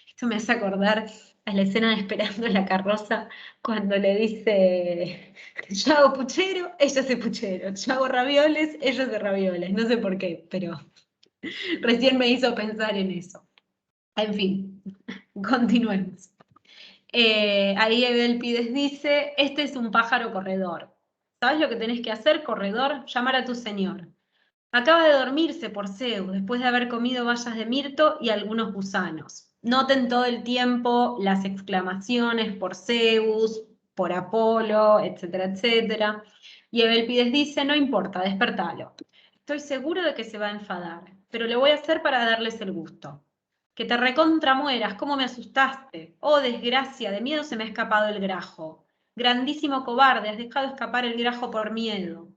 Esto me hace acordar a la escena de Esperando en la carroza, cuando le dice, yo hago puchero, ella hace puchero, yo hago ravioles, ella hace ravioles. No sé por qué, pero recién me hizo pensar en eso. En fin, continuemos. Ahí Evélpides dice, este es un pájaro corredor. ¿Sabes lo que tenés que hacer, corredor? Llamar a tu señor. Acaba de dormirse por Zeus, después de haber comido bayas de mirto y algunos gusanos. Noten todo el tiempo las exclamaciones por Zeus, por Apolo, etcétera, etcétera. Y Evélpides dice, no importa, despertalo. Estoy seguro de que se va a enfadar, pero lo voy a hacer para darles el gusto. Que te recontra mueras, ¿cómo me asustaste? Oh, desgracia, de miedo se me ha escapado el grajo. Grandísimo cobarde, has dejado escapar el grajo por miedo.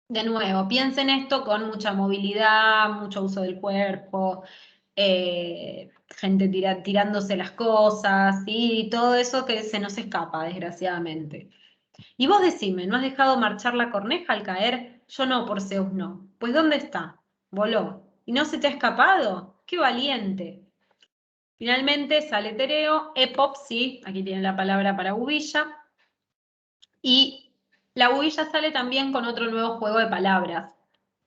De nuevo, piensen esto con mucha movilidad, mucho uso del cuerpo, gente tirándose las cosas, y todo eso que se nos escapa, desgraciadamente. Y vos decime, ¿no has dejado marchar la corneja al caer? Yo no, por Zeus no. Pues ¿dónde está? Voló. ¿Y no se te ha escapado? ¡Qué valiente! Finalmente sale Tereo, epopsi, aquí tienen la palabra para bubilla, y la bubilla sale también con otro nuevo juego de palabras,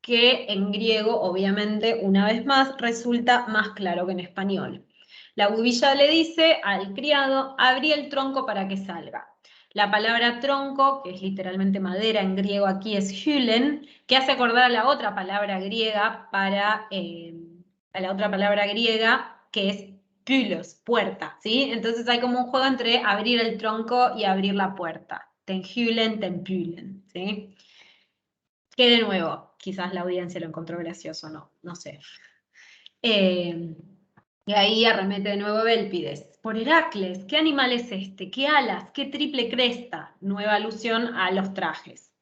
que en griego, obviamente, una vez más, resulta más claro que en español. La bubilla le dice al criado, abrí el tronco para que salga. La palabra tronco, que es literalmente madera en griego aquí, es hülen, que hace acordar a la otra palabra griega que es pylos, puerta, ¿sí? Entonces hay como un juego entre abrir el tronco y abrir la puerta. Den hülen, den pylen, ¿sí? Que de nuevo, quizás la audiencia lo encontró gracioso, no sé. Y ahí arremete de nuevo Bélpides. Por Heracles, ¿qué animal es este? ¿Qué alas? ¿Qué triple cresta? Nueva alusión a los trajes.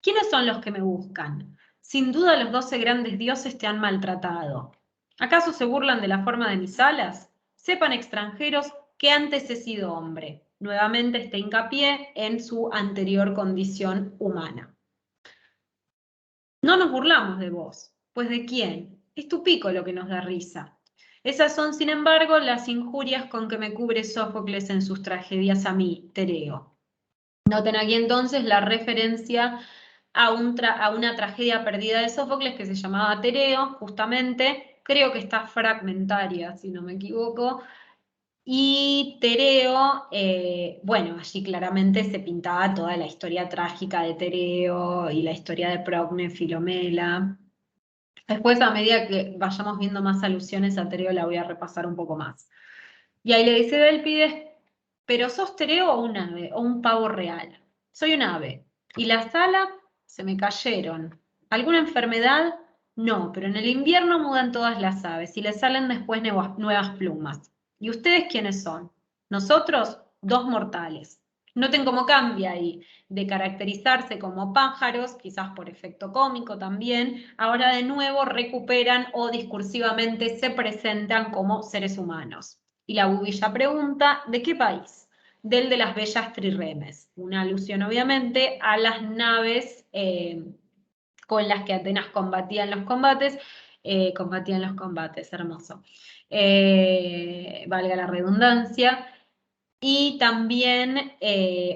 ¿Quiénes son los que me buscan? Sin duda los 12 grandes dioses te han maltratado. ¿Acaso se burlan de la forma de mis alas? Sepan extranjeros que antes he sido hombre. Nuevamente este hincapié en su anterior condición humana. No nos burlamos de vos, pues ¿de quién? Es tu pico lo que nos da risa. Esas son, sin embargo, las injurias con que me cubre Sófocles en sus tragedias a mí, Tereo. Noten aquí entonces la referencia a una tragedia perdida de Sófocles que se llamaba Tereo, justamente, creo que está fragmentaria, si no me equivoco, y Tereo, bueno, allí claramente se pintaba toda la historia trágica de Tereo y la historia de Procne, Filomela. Después, a medida que vayamos viendo más alusiones a Tereo, la voy a repasar un poco más. Y ahí le dice Bélpides, pero ¿sos Tereo o un ave, o un pavo real? Soy un ave. ¿Y las alas? Se me cayeron. ¿Alguna enfermedad? No, pero en el invierno mudan todas las aves y les salen después nuevas plumas. ¿Y ustedes quiénes son? Nosotros, dos mortales. Noten cómo cambia ahí, de caracterizarse como pájaros, quizás por efecto cómico también, ahora de nuevo recuperan o discursivamente se presentan como seres humanos. Y la bubilla pregunta, ¿de qué país? Del de las bellas trirremes. Una alusión obviamente a las naves con las que Atenas combatía en los combates, hermoso. Valga la redundancia. Y también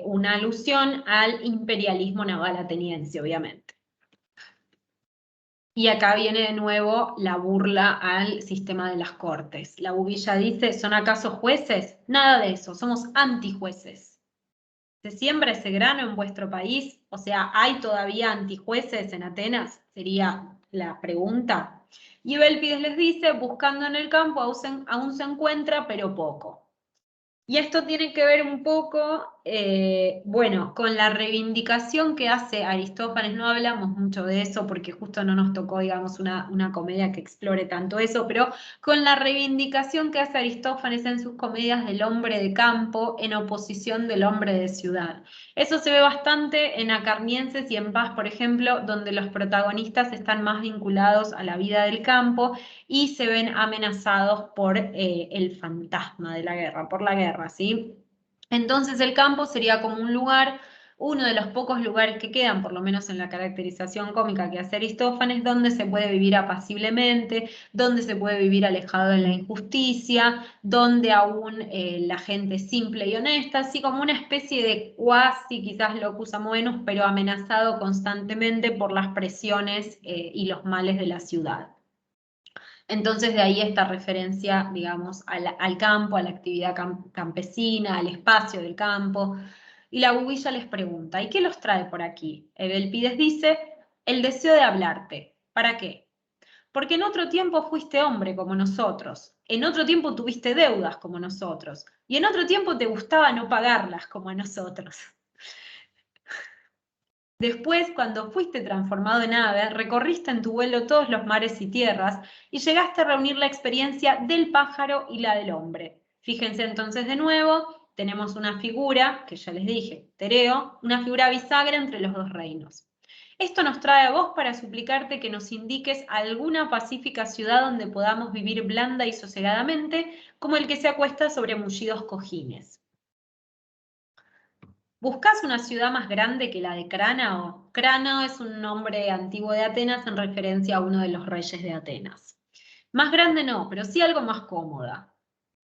una alusión al imperialismo naval ateniense, obviamente. Y acá viene de nuevo la burla al sistema de las cortes. La bubilla dice, ¿son acaso jueces? Nada de eso, somos antijueces. ¿Se siembra ese grano en vuestro país? O sea, ¿hay todavía antijueces en Atenas? Sería la pregunta. Y Bélpides les dice, buscando en el campo aún se encuentra, pero poco. Y esto tiene que ver un poco, bueno, con la reivindicación que hace Aristófanes. No hablamos mucho de eso porque justo no nos tocó, digamos, una comedia que explore tanto eso, pero con la reivindicación que hace Aristófanes en sus comedias del hombre de campo en oposición del hombre de ciudad. Eso se ve bastante en Acarnienses y en Paz, por ejemplo, donde los protagonistas están más vinculados a la vida del campo y se ven amenazados por el fantasma de la guerra, por la guerra, ¿sí? Entonces el campo sería como un lugar, uno de los pocos lugares que quedan, por lo menos en la caracterización cómica que hace Aristófanes, donde se puede vivir apaciblemente, donde se puede vivir alejado de la injusticia, donde aún la gente es simple y honesta, así como una especie de cuasi, quizás locus amoenus, pero amenazado constantemente por las presiones y los males de la ciudad. Entonces de ahí esta referencia, digamos, al campo, a la actividad campesina, al espacio del campo. Y la bubilla les pregunta, ¿y qué los trae por aquí? Bélpides dice, el deseo de hablarte. ¿Para qué? Porque en otro tiempo fuiste hombre como nosotros, en otro tiempo tuviste deudas como nosotros, y en otro tiempo te gustaba no pagarlas como a nosotros. Después, cuando fuiste transformado en ave, recorriste en tu vuelo todos los mares y tierras y llegaste a reunir la experiencia del pájaro y la del hombre. Fíjense entonces de nuevo, tenemos una figura, que ya les dije, Tereo, una figura bisagra entre los dos reinos. Esto nos trae a vos para suplicarte que nos indiques alguna pacífica ciudad donde podamos vivir blanda y sosegadamente, como el que se acuesta sobre mullidos cojines. ¿Buscás una ciudad más grande que la de Cránao? Cránao es un nombre antiguo de Atenas en referencia a uno de los reyes de Atenas. Más grande no, pero sí algo más cómoda.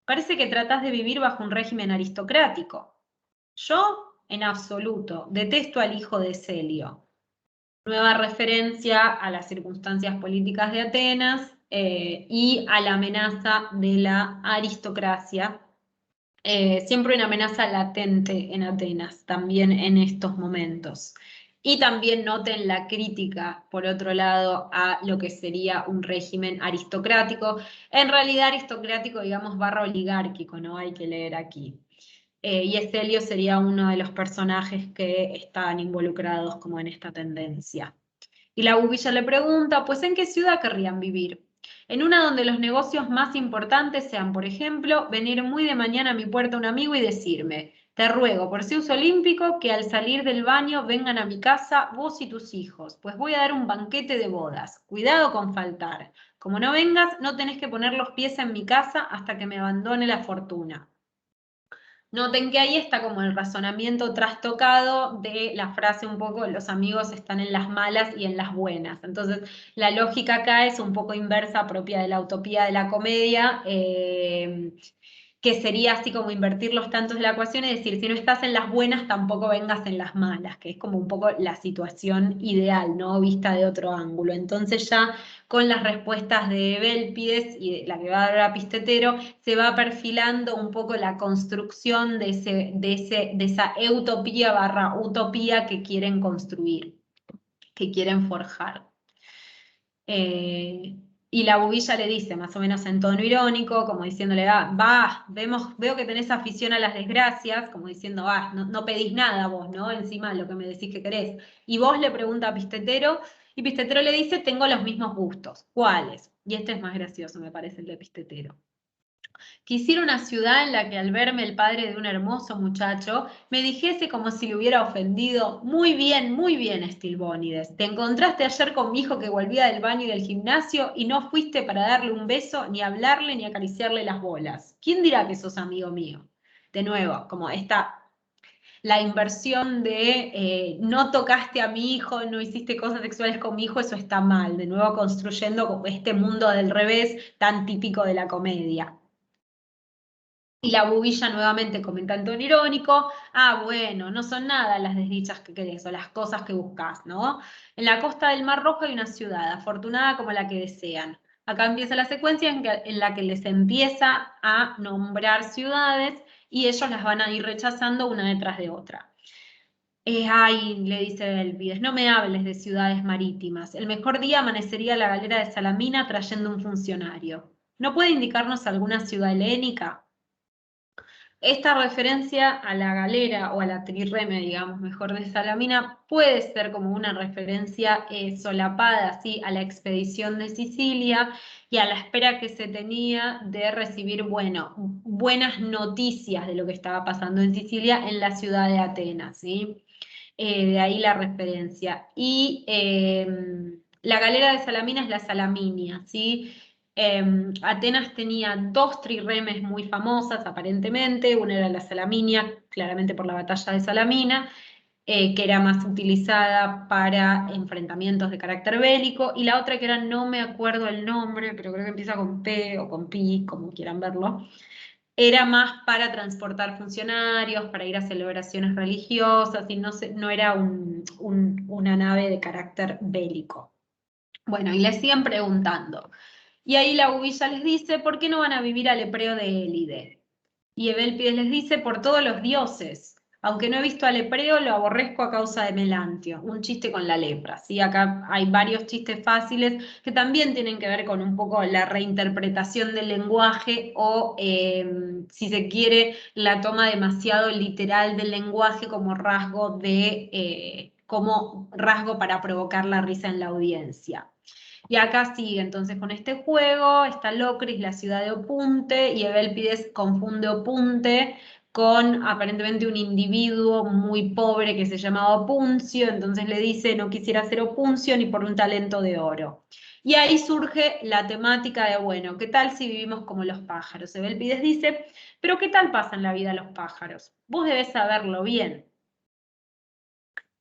Parece que tratás de vivir bajo un régimen aristocrático. Yo, en absoluto, detesto al hijo de Celio. Nueva referencia a las circunstancias políticas de Atenas y a la amenaza de la aristocracia. Siempre una amenaza latente en Atenas, también en estos momentos. Y también noten la crítica, por otro lado, a lo que sería un régimen aristocrático. En realidad aristocrático, digamos, barra oligárquico, ¿no? Hay que leer aquí. Y Celio sería uno de los personajes que están involucrados como en esta tendencia. Y la bubilla le pregunta, pues ¿en qué ciudad querrían vivir? En una donde los negocios más importantes sean, por ejemplo, venir muy de mañana a mi puerta un amigo y decirme, te ruego por Zeus olímpico que al salir del baño vengan a mi casa vos y tus hijos, pues voy a dar un banquete de bodas. Cuidado con faltar. Como no vengas, no tenés que poner los pies en mi casa hasta que me abandone la fortuna. Noten que ahí está como el razonamiento trastocado de la frase un poco, los amigos están en las malas y en las buenas. Entonces, la lógica acá es un poco inversa, propia de la utopía de la comedia, que sería así como invertir los tantos de la ecuación y decir, si no estás en las buenas, tampoco vengas en las malas, que es como un poco la situación ideal, ¿no? Vista de otro ángulo. Entonces ya con las respuestas de Evélpides y de la que va a dar a Pistetero, se va perfilando un poco la construcción de esa utopía barra utopía que quieren construir, que quieren forjar. Y la bubilla le dice, más o menos en tono irónico, como diciéndole, veo que tenés afición a las desgracias, como diciendo, no pedís nada vos, ¿no? Encima lo que me decís que querés. Y vos le pregunta a Pistetero, y Pistetero le dice, tengo los mismos gustos. ¿Cuáles? Y este es más gracioso, me parece, el de Pistetero. Quisiera una ciudad en la que al verme el padre de un hermoso muchacho, me dijese como si le hubiera ofendido, muy bien, Estilbónides. Te encontraste ayer con mi hijo que volvía del baño y del gimnasio y no fuiste para darle un beso, ni hablarle, ni acariciarle las bolas. ¿Quién dirá que sos amigo mío? De nuevo, como la inversión de no tocaste a mi hijo, no hiciste cosas sexuales con mi hijo, eso está mal. De nuevo construyendo este mundo del revés tan típico de la comedia. Y la bubilla nuevamente comenta en tono irónico, bueno, no son nada las desdichas que querés o las cosas que buscas, ¿no? En la costa del Mar Rojo hay una ciudad, afortunada como la que desean. Acá empieza la secuencia en la que les empieza a nombrar ciudades y ellos las van a ir rechazando una detrás de otra. Le dice Elpides, no me hables de ciudades marítimas. El mejor día amanecería la galera de Salamina trayendo un funcionario. ¿No puede indicarnos alguna ciudad helénica? Esta referencia a la galera o a la trirreme, digamos, mejor de Salamina, puede ser como una referencia solapada, ¿sí? A la expedición de Sicilia y a la espera que se tenía de recibir, bueno, buenas noticias de lo que estaba pasando en Sicilia en la ciudad de Atenas, ¿sí? De ahí la referencia. Y la galera de Salamina es la Salaminia, ¿sí? Atenas tenía dos trirremes muy famosas, aparentemente. Una era la Salaminia, claramente por la batalla de Salamina, que era más utilizada para enfrentamientos de carácter bélico, y la otra que era, no me acuerdo el nombre, pero creo que empieza con P o con Pi, como quieran verlo, era más para transportar funcionarios, para ir a celebraciones religiosas, y no era una nave de carácter bélico. Bueno, y le siguen preguntando. Y ahí la bubilla les dice, ¿por qué no van a vivir al Epreo de Élide? Y Evélpides les dice, por todos los dioses. Aunque no he visto al Epreo, lo aborrezco a causa de Melantio. Un chiste con la lepra, ¿sí? Acá hay varios chistes fáciles que también tienen que ver con un poco la reinterpretación del lenguaje o, si se quiere, la toma demasiado literal del lenguaje como rasgo de como rasgo para provocar la risa en la audiencia. Y acá sigue entonces con este juego, está Locris, la ciudad de Opunte, y Evélpides confunde Opunte con aparentemente un individuo muy pobre que se llamaba Opuncio, entonces le dice no quisiera ser Opuncio ni por un talento de oro. Y ahí surge la temática de, bueno, ¿qué tal si vivimos como los pájaros? Evélpides dice, pero ¿qué tal pasan la vida los pájaros? Vos debés saberlo bien.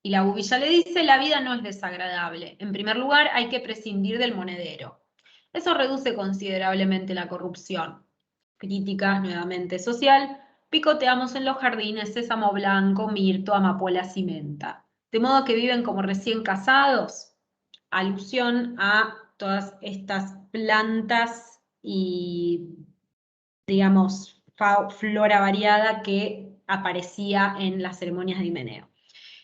Y la bubilla le dice, la vida no es desagradable. En primer lugar, hay que prescindir del monedero. Eso reduce considerablemente la corrupción. Crítica, nuevamente social, picoteamos en los jardines sésamo blanco, mirto, amapola, cimenta. De modo que viven como recién casados. Alusión a todas estas plantas y, digamos, flora variada que aparecía en las ceremonias de Himeneo.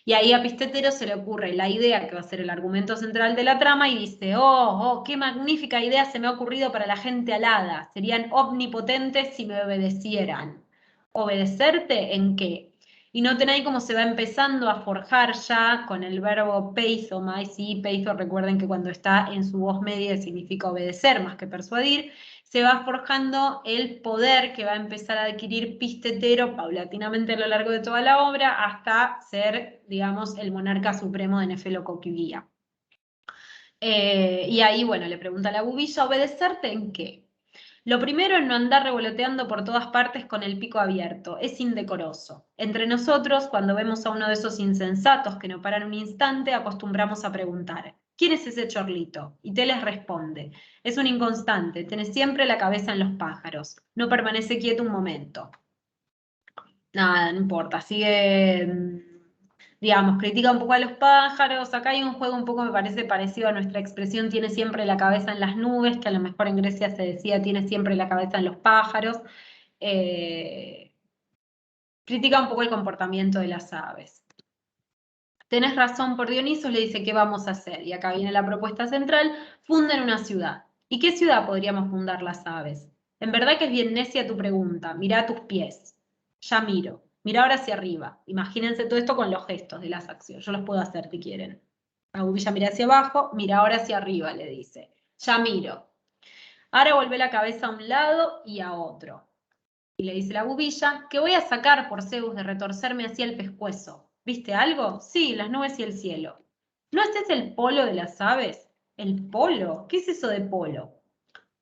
Y ahí a Pistetero se le ocurre la idea que va a ser el argumento central de la trama y dice, oh, qué magnífica idea se me ha ocurrido para la gente alada. Serían omnipotentes si me obedecieran. ¿Obedecerte en qué? Y noten ahí cómo se va empezando a forjar ya con el verbo peizomai, sí, peizo, recuerden que cuando está en su voz media significa obedecer más que persuadir, se va forjando el poder que va a empezar a adquirir Pistetero paulatinamente a lo largo de toda la obra hasta ser, digamos, el monarca supremo de Nefelococlía. Y ahí, bueno, le pregunta a la bubilla, ¿obedecerte en qué? Lo primero es no andar revoloteando por todas partes con el pico abierto, es indecoroso. Entre nosotros, cuando vemos a uno de esos insensatos que no paran un instante, acostumbramos a preguntar, ¿quién es ese chorlito? Y Teles responde, es un inconstante, tiene siempre la cabeza en los pájaros, no permanece quieto un momento. Nada, no importa, sigue, digamos, critica un poco a los pájaros. Acá hay un juego un poco, me parece, parecido a nuestra expresión, tiene siempre la cabeza en las nubes, que a lo mejor en Grecia se decía, tiene siempre la cabeza en los pájaros. Critica un poco el comportamiento de las aves. Tenés razón por Dionisos, le dice, ¿qué vamos a hacer? Y acá viene la propuesta central, funden una ciudad. ¿Y qué ciudad podríamos fundar las aves? En verdad que es bien necia tu pregunta, mirá tus pies. Ya miro. Mira ahora hacia arriba. Imagínense todo esto con los gestos de las acciones. Yo los puedo hacer si quieren. La bubilla mira hacia abajo, mira ahora hacia arriba, le dice. Ya miro. Ahora volvé la cabeza a un lado y a otro. Y le dice la bubilla, que voy a sacar por Zeus de retorcerme hacia el pescuezo. ¿Viste algo? Sí, las nubes y el cielo. ¿No este es el polo de las aves? ¿El polo? ¿Qué es eso de polo?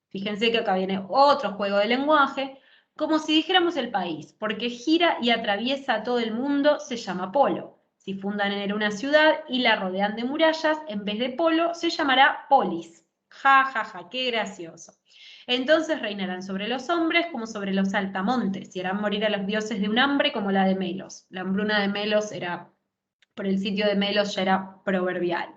Fíjense que acá viene otro juego de lenguaje, como si dijéramos el país, porque gira y atraviesa a todo el mundo, se llama polo. Si fundan en él una ciudad y la rodean de murallas, en vez de polo, se llamará polis. Ja, ja, ja, qué gracioso. Entonces reinarán sobre los hombres como sobre los altamontes, y harán morir a los dioses de un hambre como la de Melos. La hambruna de Melos era, por el sitio de Melos ya era proverbial.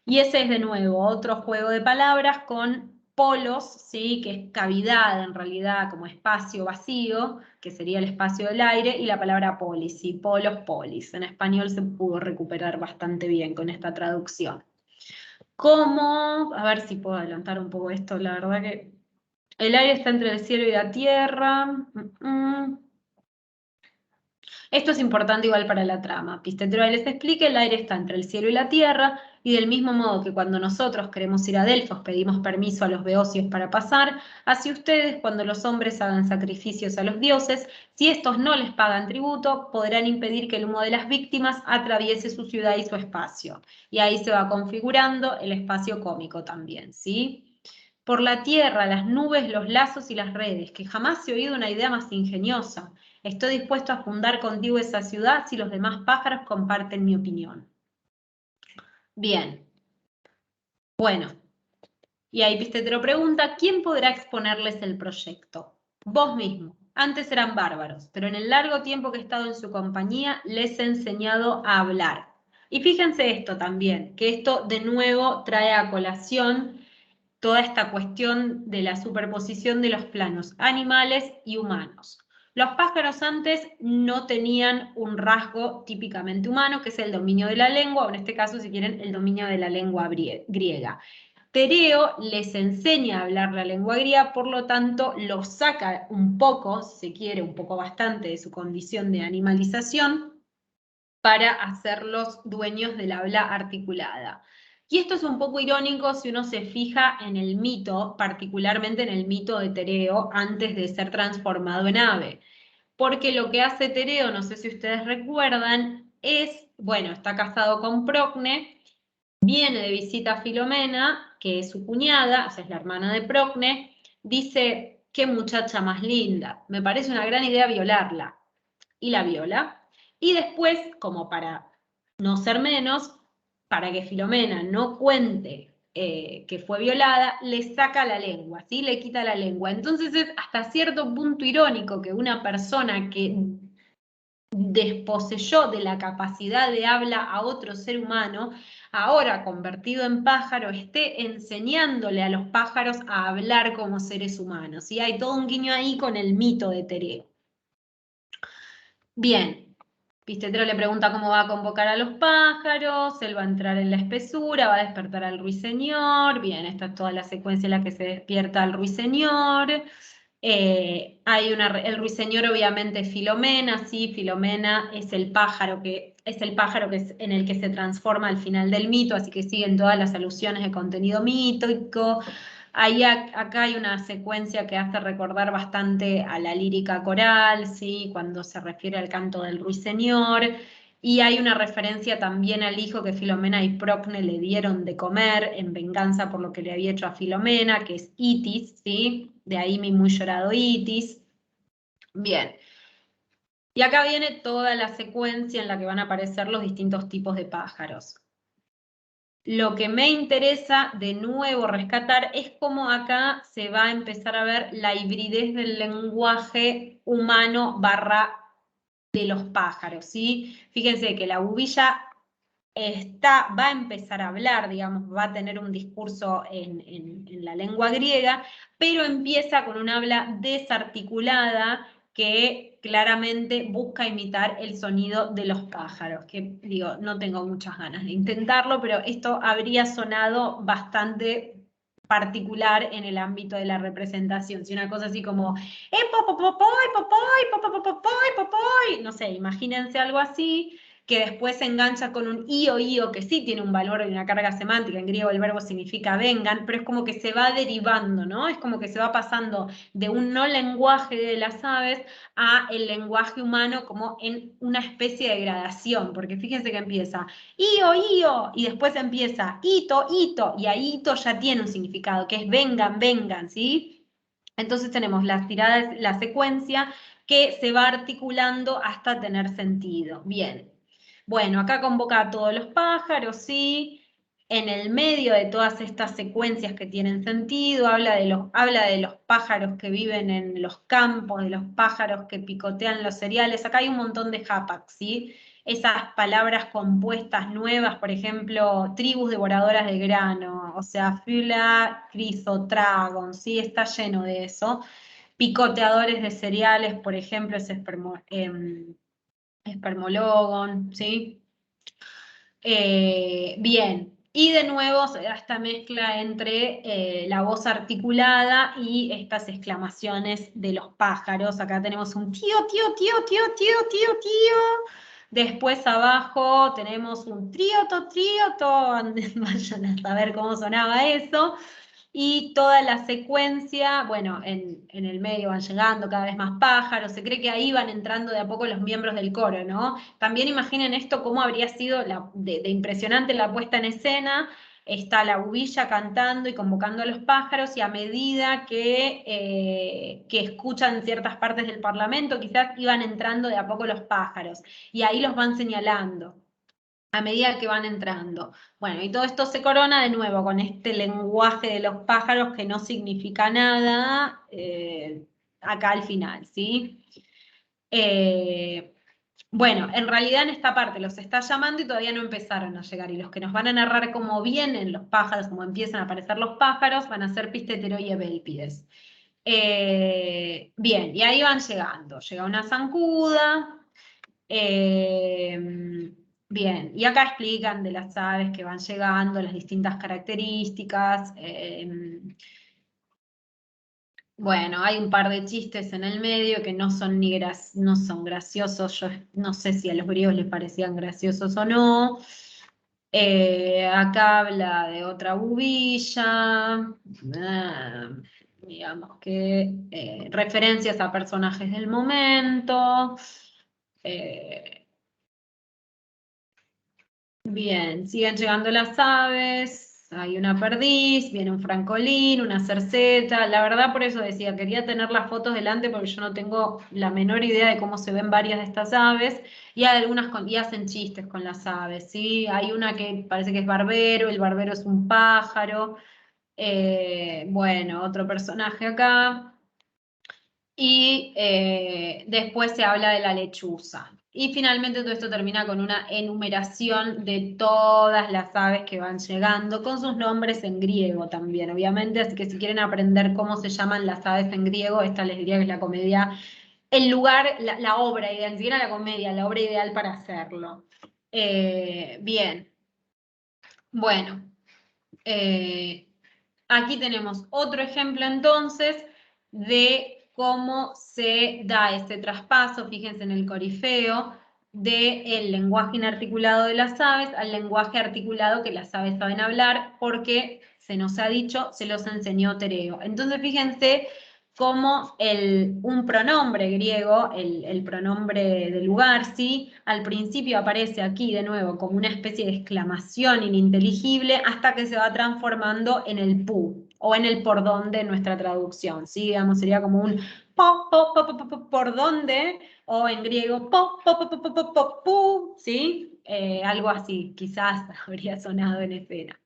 Y ese es de nuevo otro juego de palabras con polos, ¿sí? Que es cavidad en realidad, como espacio vacío, que sería el espacio del aire, y la palabra polis, ¿sí? Polos, polis. En español se pudo recuperar bastante bien con esta traducción. ¿Cómo? A ver si puedo adelantar un poco esto, la verdad que el aire está entre el cielo y la tierra. Esto es importante igual para la trama. Pistetero les explica, el aire está entre el cielo y la tierra, y del mismo modo que cuando nosotros queremos ir a Delfos pedimos permiso a los beocios para pasar, así ustedes cuando los hombres hagan sacrificios a los dioses, si estos no les pagan tributo, podrán impedir que el humo de las víctimas atraviese su ciudad y su espacio. Y ahí se va configurando el espacio cómico también, ¿sí? Por la tierra, las nubes, los lazos y las redes, que jamás he oído una idea más ingeniosa. Estoy dispuesto a fundar contigo esa ciudad si los demás pájaros comparten mi opinión. Bien. Bueno. Y ahí Pistetero pregunta, ¿quién podrá exponerles el proyecto? Vos mismo. Antes eran bárbaros, pero en el largo tiempo que he estado en su compañía les he enseñado a hablar. Y fíjense esto también, que esto de nuevo trae a colación toda esta cuestión de la superposición de los planos animales y humanos. Los pájaros antes no tenían un rasgo típicamente humano, que es el dominio de la lengua, o en este caso, si quieren, el dominio de la lengua griega. Tereo les enseña a hablar la lengua griega, por lo tanto, los saca un poco, si se quiere, un poco bastante de su condición de animalización, para hacerlos dueños del habla articulada. Y esto es un poco irónico si uno se fija en el mito, particularmente en el mito de Tereo, antes de ser transformado en ave. Porque lo que hace Tereo, no sé si ustedes recuerdan, es, bueno, está casado con Procne, viene de visita a Filomena, que es su cuñada, o sea, es la hermana de Procne, dice, qué muchacha más linda, me parece una gran idea violarla. Y la viola. Y después, como para no ser menos, para que Filomena no cuente que fue violada, le saca la lengua, ¿sí? Le quita la lengua. Entonces es hasta cierto punto irónico que una persona que desposeyó de la capacidad de habla a otro ser humano, ahora convertido en pájaro, esté enseñándole a los pájaros a hablar como seres humanos. ¿Sí? Hay todo un guiño ahí con el mito de Tereo. Bien, Pistetero le pregunta cómo va a convocar a los pájaros, él va a entrar en la espesura, va a despertar al ruiseñor, bien, esta es toda la secuencia en la que se despierta al ruiseñor. El ruiseñor obviamente es Filomena, sí, Filomena es el pájaro en el que se transforma al final del mito, así que siguen todas las alusiones de contenido mítico. Acá hay una secuencia que hace recordar bastante a la lírica coral, ¿sí? Cuando se refiere al canto del ruiseñor, y hay una referencia también al hijo que Filomena y Procne le dieron de comer en venganza por lo que le había hecho a Filomena, que es Itis, ¿sí? De ahí mi muy llorado Itis. Bien. Y acá viene toda la secuencia en la que van a aparecer los distintos tipos de pájaros. Lo que me interesa de nuevo rescatar es cómo acá se va a empezar a ver la hibridez del lenguaje humano barra de los pájaros, ¿sí? Fíjense que la bubilla va a empezar a hablar, digamos, va a tener un discurso en la lengua griega, pero empieza con un habla desarticulada que claramente busca imitar el sonido de los pájaros, que digo, no tengo muchas ganas de intentarlo, pero esto habría sonado bastante particular en el ámbito de la representación, si una cosa así como popopoy, popoy, popopoy, popoy, no sé, imagínense algo así, que después se engancha con un io, que sí tiene un valor y una carga semántica, en griego el verbo significa vengan, pero es como que se va derivando, ¿no? Es como que se va pasando de un no lenguaje de las aves a el lenguaje humano como en una especie de gradación, porque fíjense que empieza io, y después empieza ito, y ahí ito ya tiene un significado, que es vengan, vengan, ¿sí? Entonces tenemos las tiradas, la secuencia que se va articulando hasta tener sentido. Bien. Bueno, acá convoca a todos los pájaros, ¿sí? En el medio de todas estas secuencias que tienen sentido, habla de los pájaros que viven en los campos, de los pájaros que picotean los cereales. Acá hay un montón de hapax, ¿sí? Esas palabras compuestas nuevas, por ejemplo, tribus devoradoras de grano, o sea, Phyla Chrysotragon, ¿sí? Está lleno de eso. Picoteadores de cereales, por ejemplo, es Espermologon, ¿sí? Bien, y de nuevo se da esta mezcla entre la voz articulada y estas exclamaciones de los pájaros. Acá tenemos un tío, tío, tío, tío, tío, tío, tío. Después abajo tenemos un trioto, trioto. Vayan a saber cómo sonaba eso. Y toda la secuencia, bueno, en el medio van llegando cada vez más pájaros, se cree que ahí van entrando de a poco los miembros del coro, ¿no? También imaginen esto, cómo habría sido de impresionante la puesta en escena, está la bubilla cantando y convocando a los pájaros, y a medida que escuchan ciertas partes del Parlamento, quizás iban entrando de a poco los pájaros, y ahí los van señalando a medida que van entrando. Bueno, y todo esto se corona de nuevo con este lenguaje de los pájaros que no significa nada acá al final, ¿sí? Bueno, en realidad en esta parte los está llamando y todavía no empezaron a llegar, y los que nos van a narrar cómo vienen los pájaros, cómo empiezan a aparecer los pájaros, van a ser Pistetero y Evélpides. Bien, y ahí van llegando. Llega una zancuda. Bien, y acá explican de las aves que van llegando, las distintas características. Bueno, hay un par de chistes en el medio que no son no son graciosos. Yo no sé si a los griegos les parecían graciosos o no. Acá habla de otra bubilla. Digamos que referencias a personajes del momento. Bien, siguen llegando las aves. Hay una perdiz, viene un francolín, una cerceta. La verdad, por eso decía, quería tener las fotos delante porque yo no tengo la menor idea de cómo se ven varias de estas aves. Y hay algunas y hacen chistes con las aves, ¿sí? Hay una que parece que es barbero, el barbero es un pájaro. Bueno, otro personaje acá. Y después se habla de la lechuza. Y finalmente todo esto termina con una enumeración de todas las aves que van llegando, con sus nombres en griego también, obviamente. Así que si quieren aprender cómo se llaman las aves en griego, esta les diría que es la comedia, el lugar, la obra ideal, ni siquiera la comedia, la obra ideal para hacerlo. Bien, bueno. Aquí tenemos otro ejemplo entonces de cómo se da este traspaso, fíjense en el corifeo, del lenguaje inarticulado de las aves al lenguaje articulado que las aves saben hablar, porque se nos ha dicho, se los enseñó Tereo. Entonces fíjense cómo un pronombre griego, el pronombre de lugar, ¿sí? Al principio aparece aquí de nuevo como una especie de exclamación ininteligible hasta que se va transformando en el pu, o en el por dónde en nuestra traducción, ¿sí? Digamos, sería como un po, po, po, po, po, por dónde, o en griego po, po, po, po, po, po, po, pu, ¿sí? Algo así, quizás habría sonado en escena.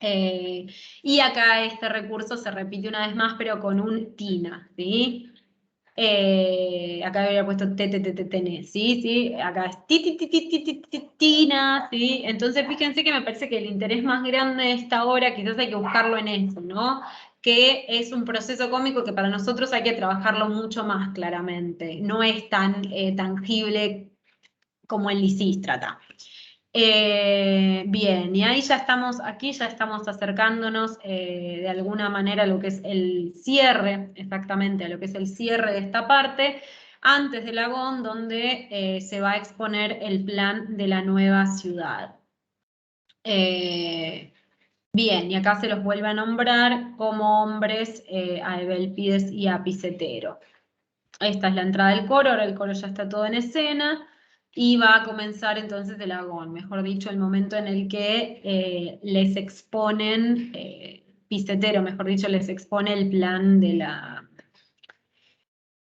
Y acá este recurso se repite una vez más, pero con un tina, ¿sí? Acá había puesto tene, ¿sí? ¿Sí? Acá es tina, ¿sí? Entonces fíjense que me parece que el interés más grande de esta obra quizás hay que buscarlo en eso, ¿no? Que es un proceso cómico que para nosotros hay que trabajarlo mucho más claramente. No es tan tangible como el Lisístrata. Bien, y ahí ya estamos, aquí ya estamos acercándonos de alguna manera a lo que es el cierre, exactamente, a lo que es el cierre de esta parte, antes del Agón, donde se va a exponer el plan de la nueva ciudad. Bien, y acá se los vuelve a nombrar como hombres a Evelpides y a Picetero. Esta es la entrada del coro, ahora el coro ya está todo en escena. Y va a comenzar entonces el agón, mejor dicho, el momento en el que les exponen, Picetero, mejor dicho, les expone el plan de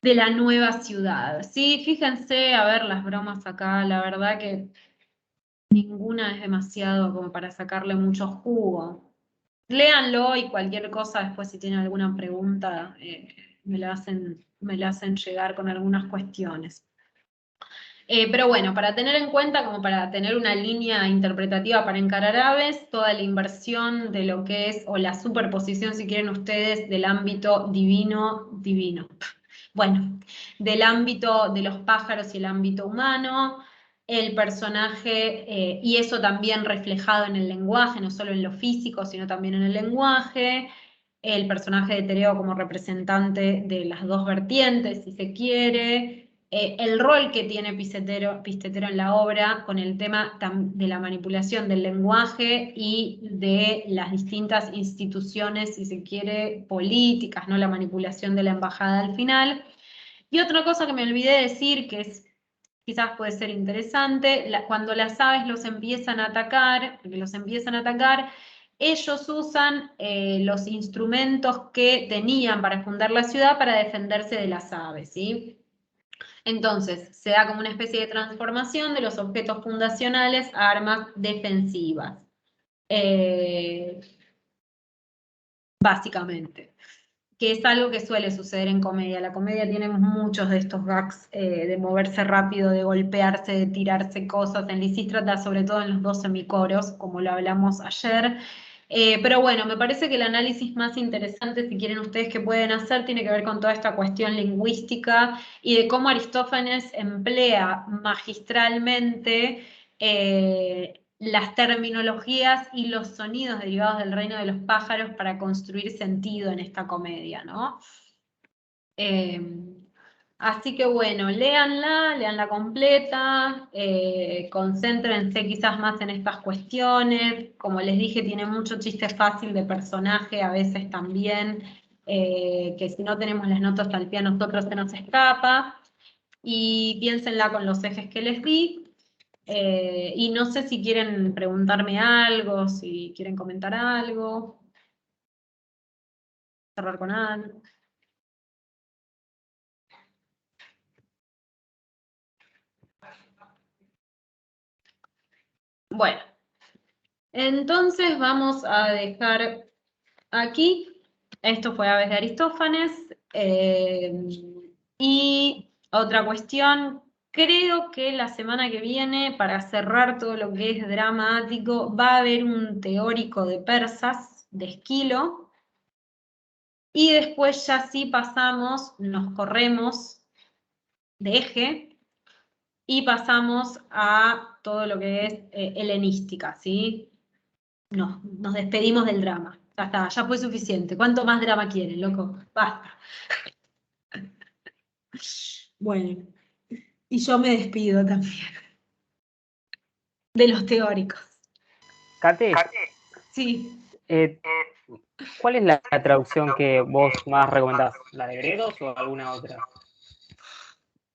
la nueva ciudad. Sí, fíjense, a ver las bromas acá, la verdad que ninguna es demasiado como para sacarle mucho jugo. Léanlo y cualquier cosa después si tienen alguna pregunta me la hacen llegar con algunas cuestiones. Pero bueno, para tener en cuenta, como para tener una línea interpretativa para encarar aves, toda la inversión de lo que es, o la superposición, si quieren ustedes, del ámbito divino, bueno, del ámbito de los pájaros y el ámbito humano, el personaje, y eso también reflejado en el lenguaje, no solo en lo físico, sino también en el lenguaje, el personaje de Tereo como representante de las dos vertientes, si se quiere, el rol que tiene Pistetero en la obra con el tema de la manipulación del lenguaje y de las distintas instituciones, si se quiere, políticas, ¿no? La manipulación de la embajada al final. Y otra cosa que me olvidé decir, que quizás puede ser interesante, cuando las aves los empiezan a atacar, ellos usan los instrumentos que tenían para fundar la ciudad para defenderse de las aves, ¿sí? Entonces, se da como una especie de transformación de los objetos fundacionales a armas defensivas. Básicamente. Que es algo que suele suceder en comedia. La comedia tiene muchos de estos gags de moverse rápido, de golpearse, de tirarse cosas. En Lisístrata, sobre todo en los dos semicoros, como lo hablamos ayer. Pero bueno, me parece que el análisis más interesante, si quieren ustedes que pueden hacer, tiene que ver con toda esta cuestión lingüística y de cómo Aristófanes emplea magistralmente las terminologías y los sonidos derivados del reino de los pájaros para construir sentido en esta comedia, ¿no? Así que bueno, léanla completa, concéntrense quizás más en estas cuestiones. Como les dije, tiene mucho chiste fácil de personaje, a veces también, que si no tenemos las notas al pie a nosotros se nos escapa. Y piénsenla con los ejes que les di. Y no sé si quieren preguntarme algo, si quieren comentar algo, cerrar con algo. Bueno, entonces vamos a dejar aquí. Esto fue Aves de Aristófanes. Y otra cuestión, creo que la semana que viene, para cerrar todo lo que es dramático, va a haber un teórico de Persas, de Esquilo, y después ya sí pasamos, nos corremos de eje, y pasamos a todo lo que es helenística, ¿sí? Nos despedimos del drama. Ya está, ya fue suficiente. ¿Cuánto más drama quieren, loco? Basta. Bueno, y yo me despido también de los teóricos. Kate, Sí. ¿cuál es la traducción que vos más recomendás? ¿La de Gredos o alguna otra?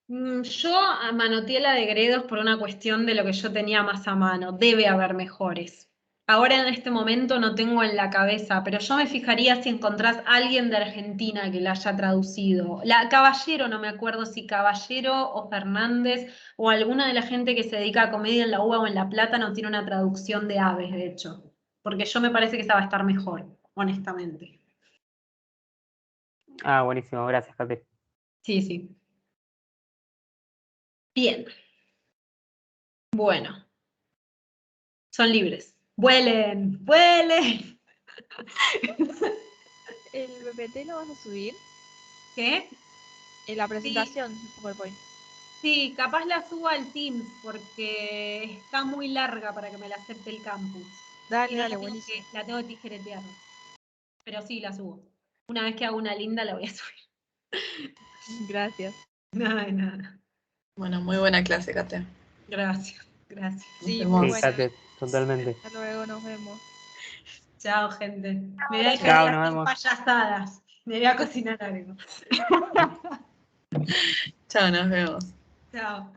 Yo manoteé la de Gredos por una cuestión de lo que yo tenía más a mano. Debe haber mejores. Ahora en este momento no tengo en la cabeza, pero yo me fijaría si encontrás a alguien de Argentina que la haya traducido. La Caballero, no me acuerdo si Caballero o Fernández o alguna de la gente que se dedica a comedia en la UBA o en La Plata no tiene una traducción de Aves, de hecho. Porque yo me parece que esa va a estar mejor, honestamente. Ah, buenísimo, gracias, Kate. Sí, sí. Bien. Bueno. Son libres. ¡Vuelen! ¡Vuelen! ¿El PPT lo vas a subir? ¿Qué? En la presentación, PowerPoint. Sí, capaz la subo al Teams porque está muy larga para que me la acepte el campus. Dale, Y no dale, buenísimo. la tengo que tijeretear. Pero sí, la subo. Una vez que hago una linda la voy a subir. Gracias. Nada de nada. Bueno, muy buena clase, Kate. Gracias, gracias. Sí, vemos. muy Sí, buena. Kate, totalmente. Hasta luego, nos vemos. Chao, gente. Me voy a dejar Chao, de nos hacer vemos. payasadas. Me voy a cocinar algo. Chao, nos vemos. Chao.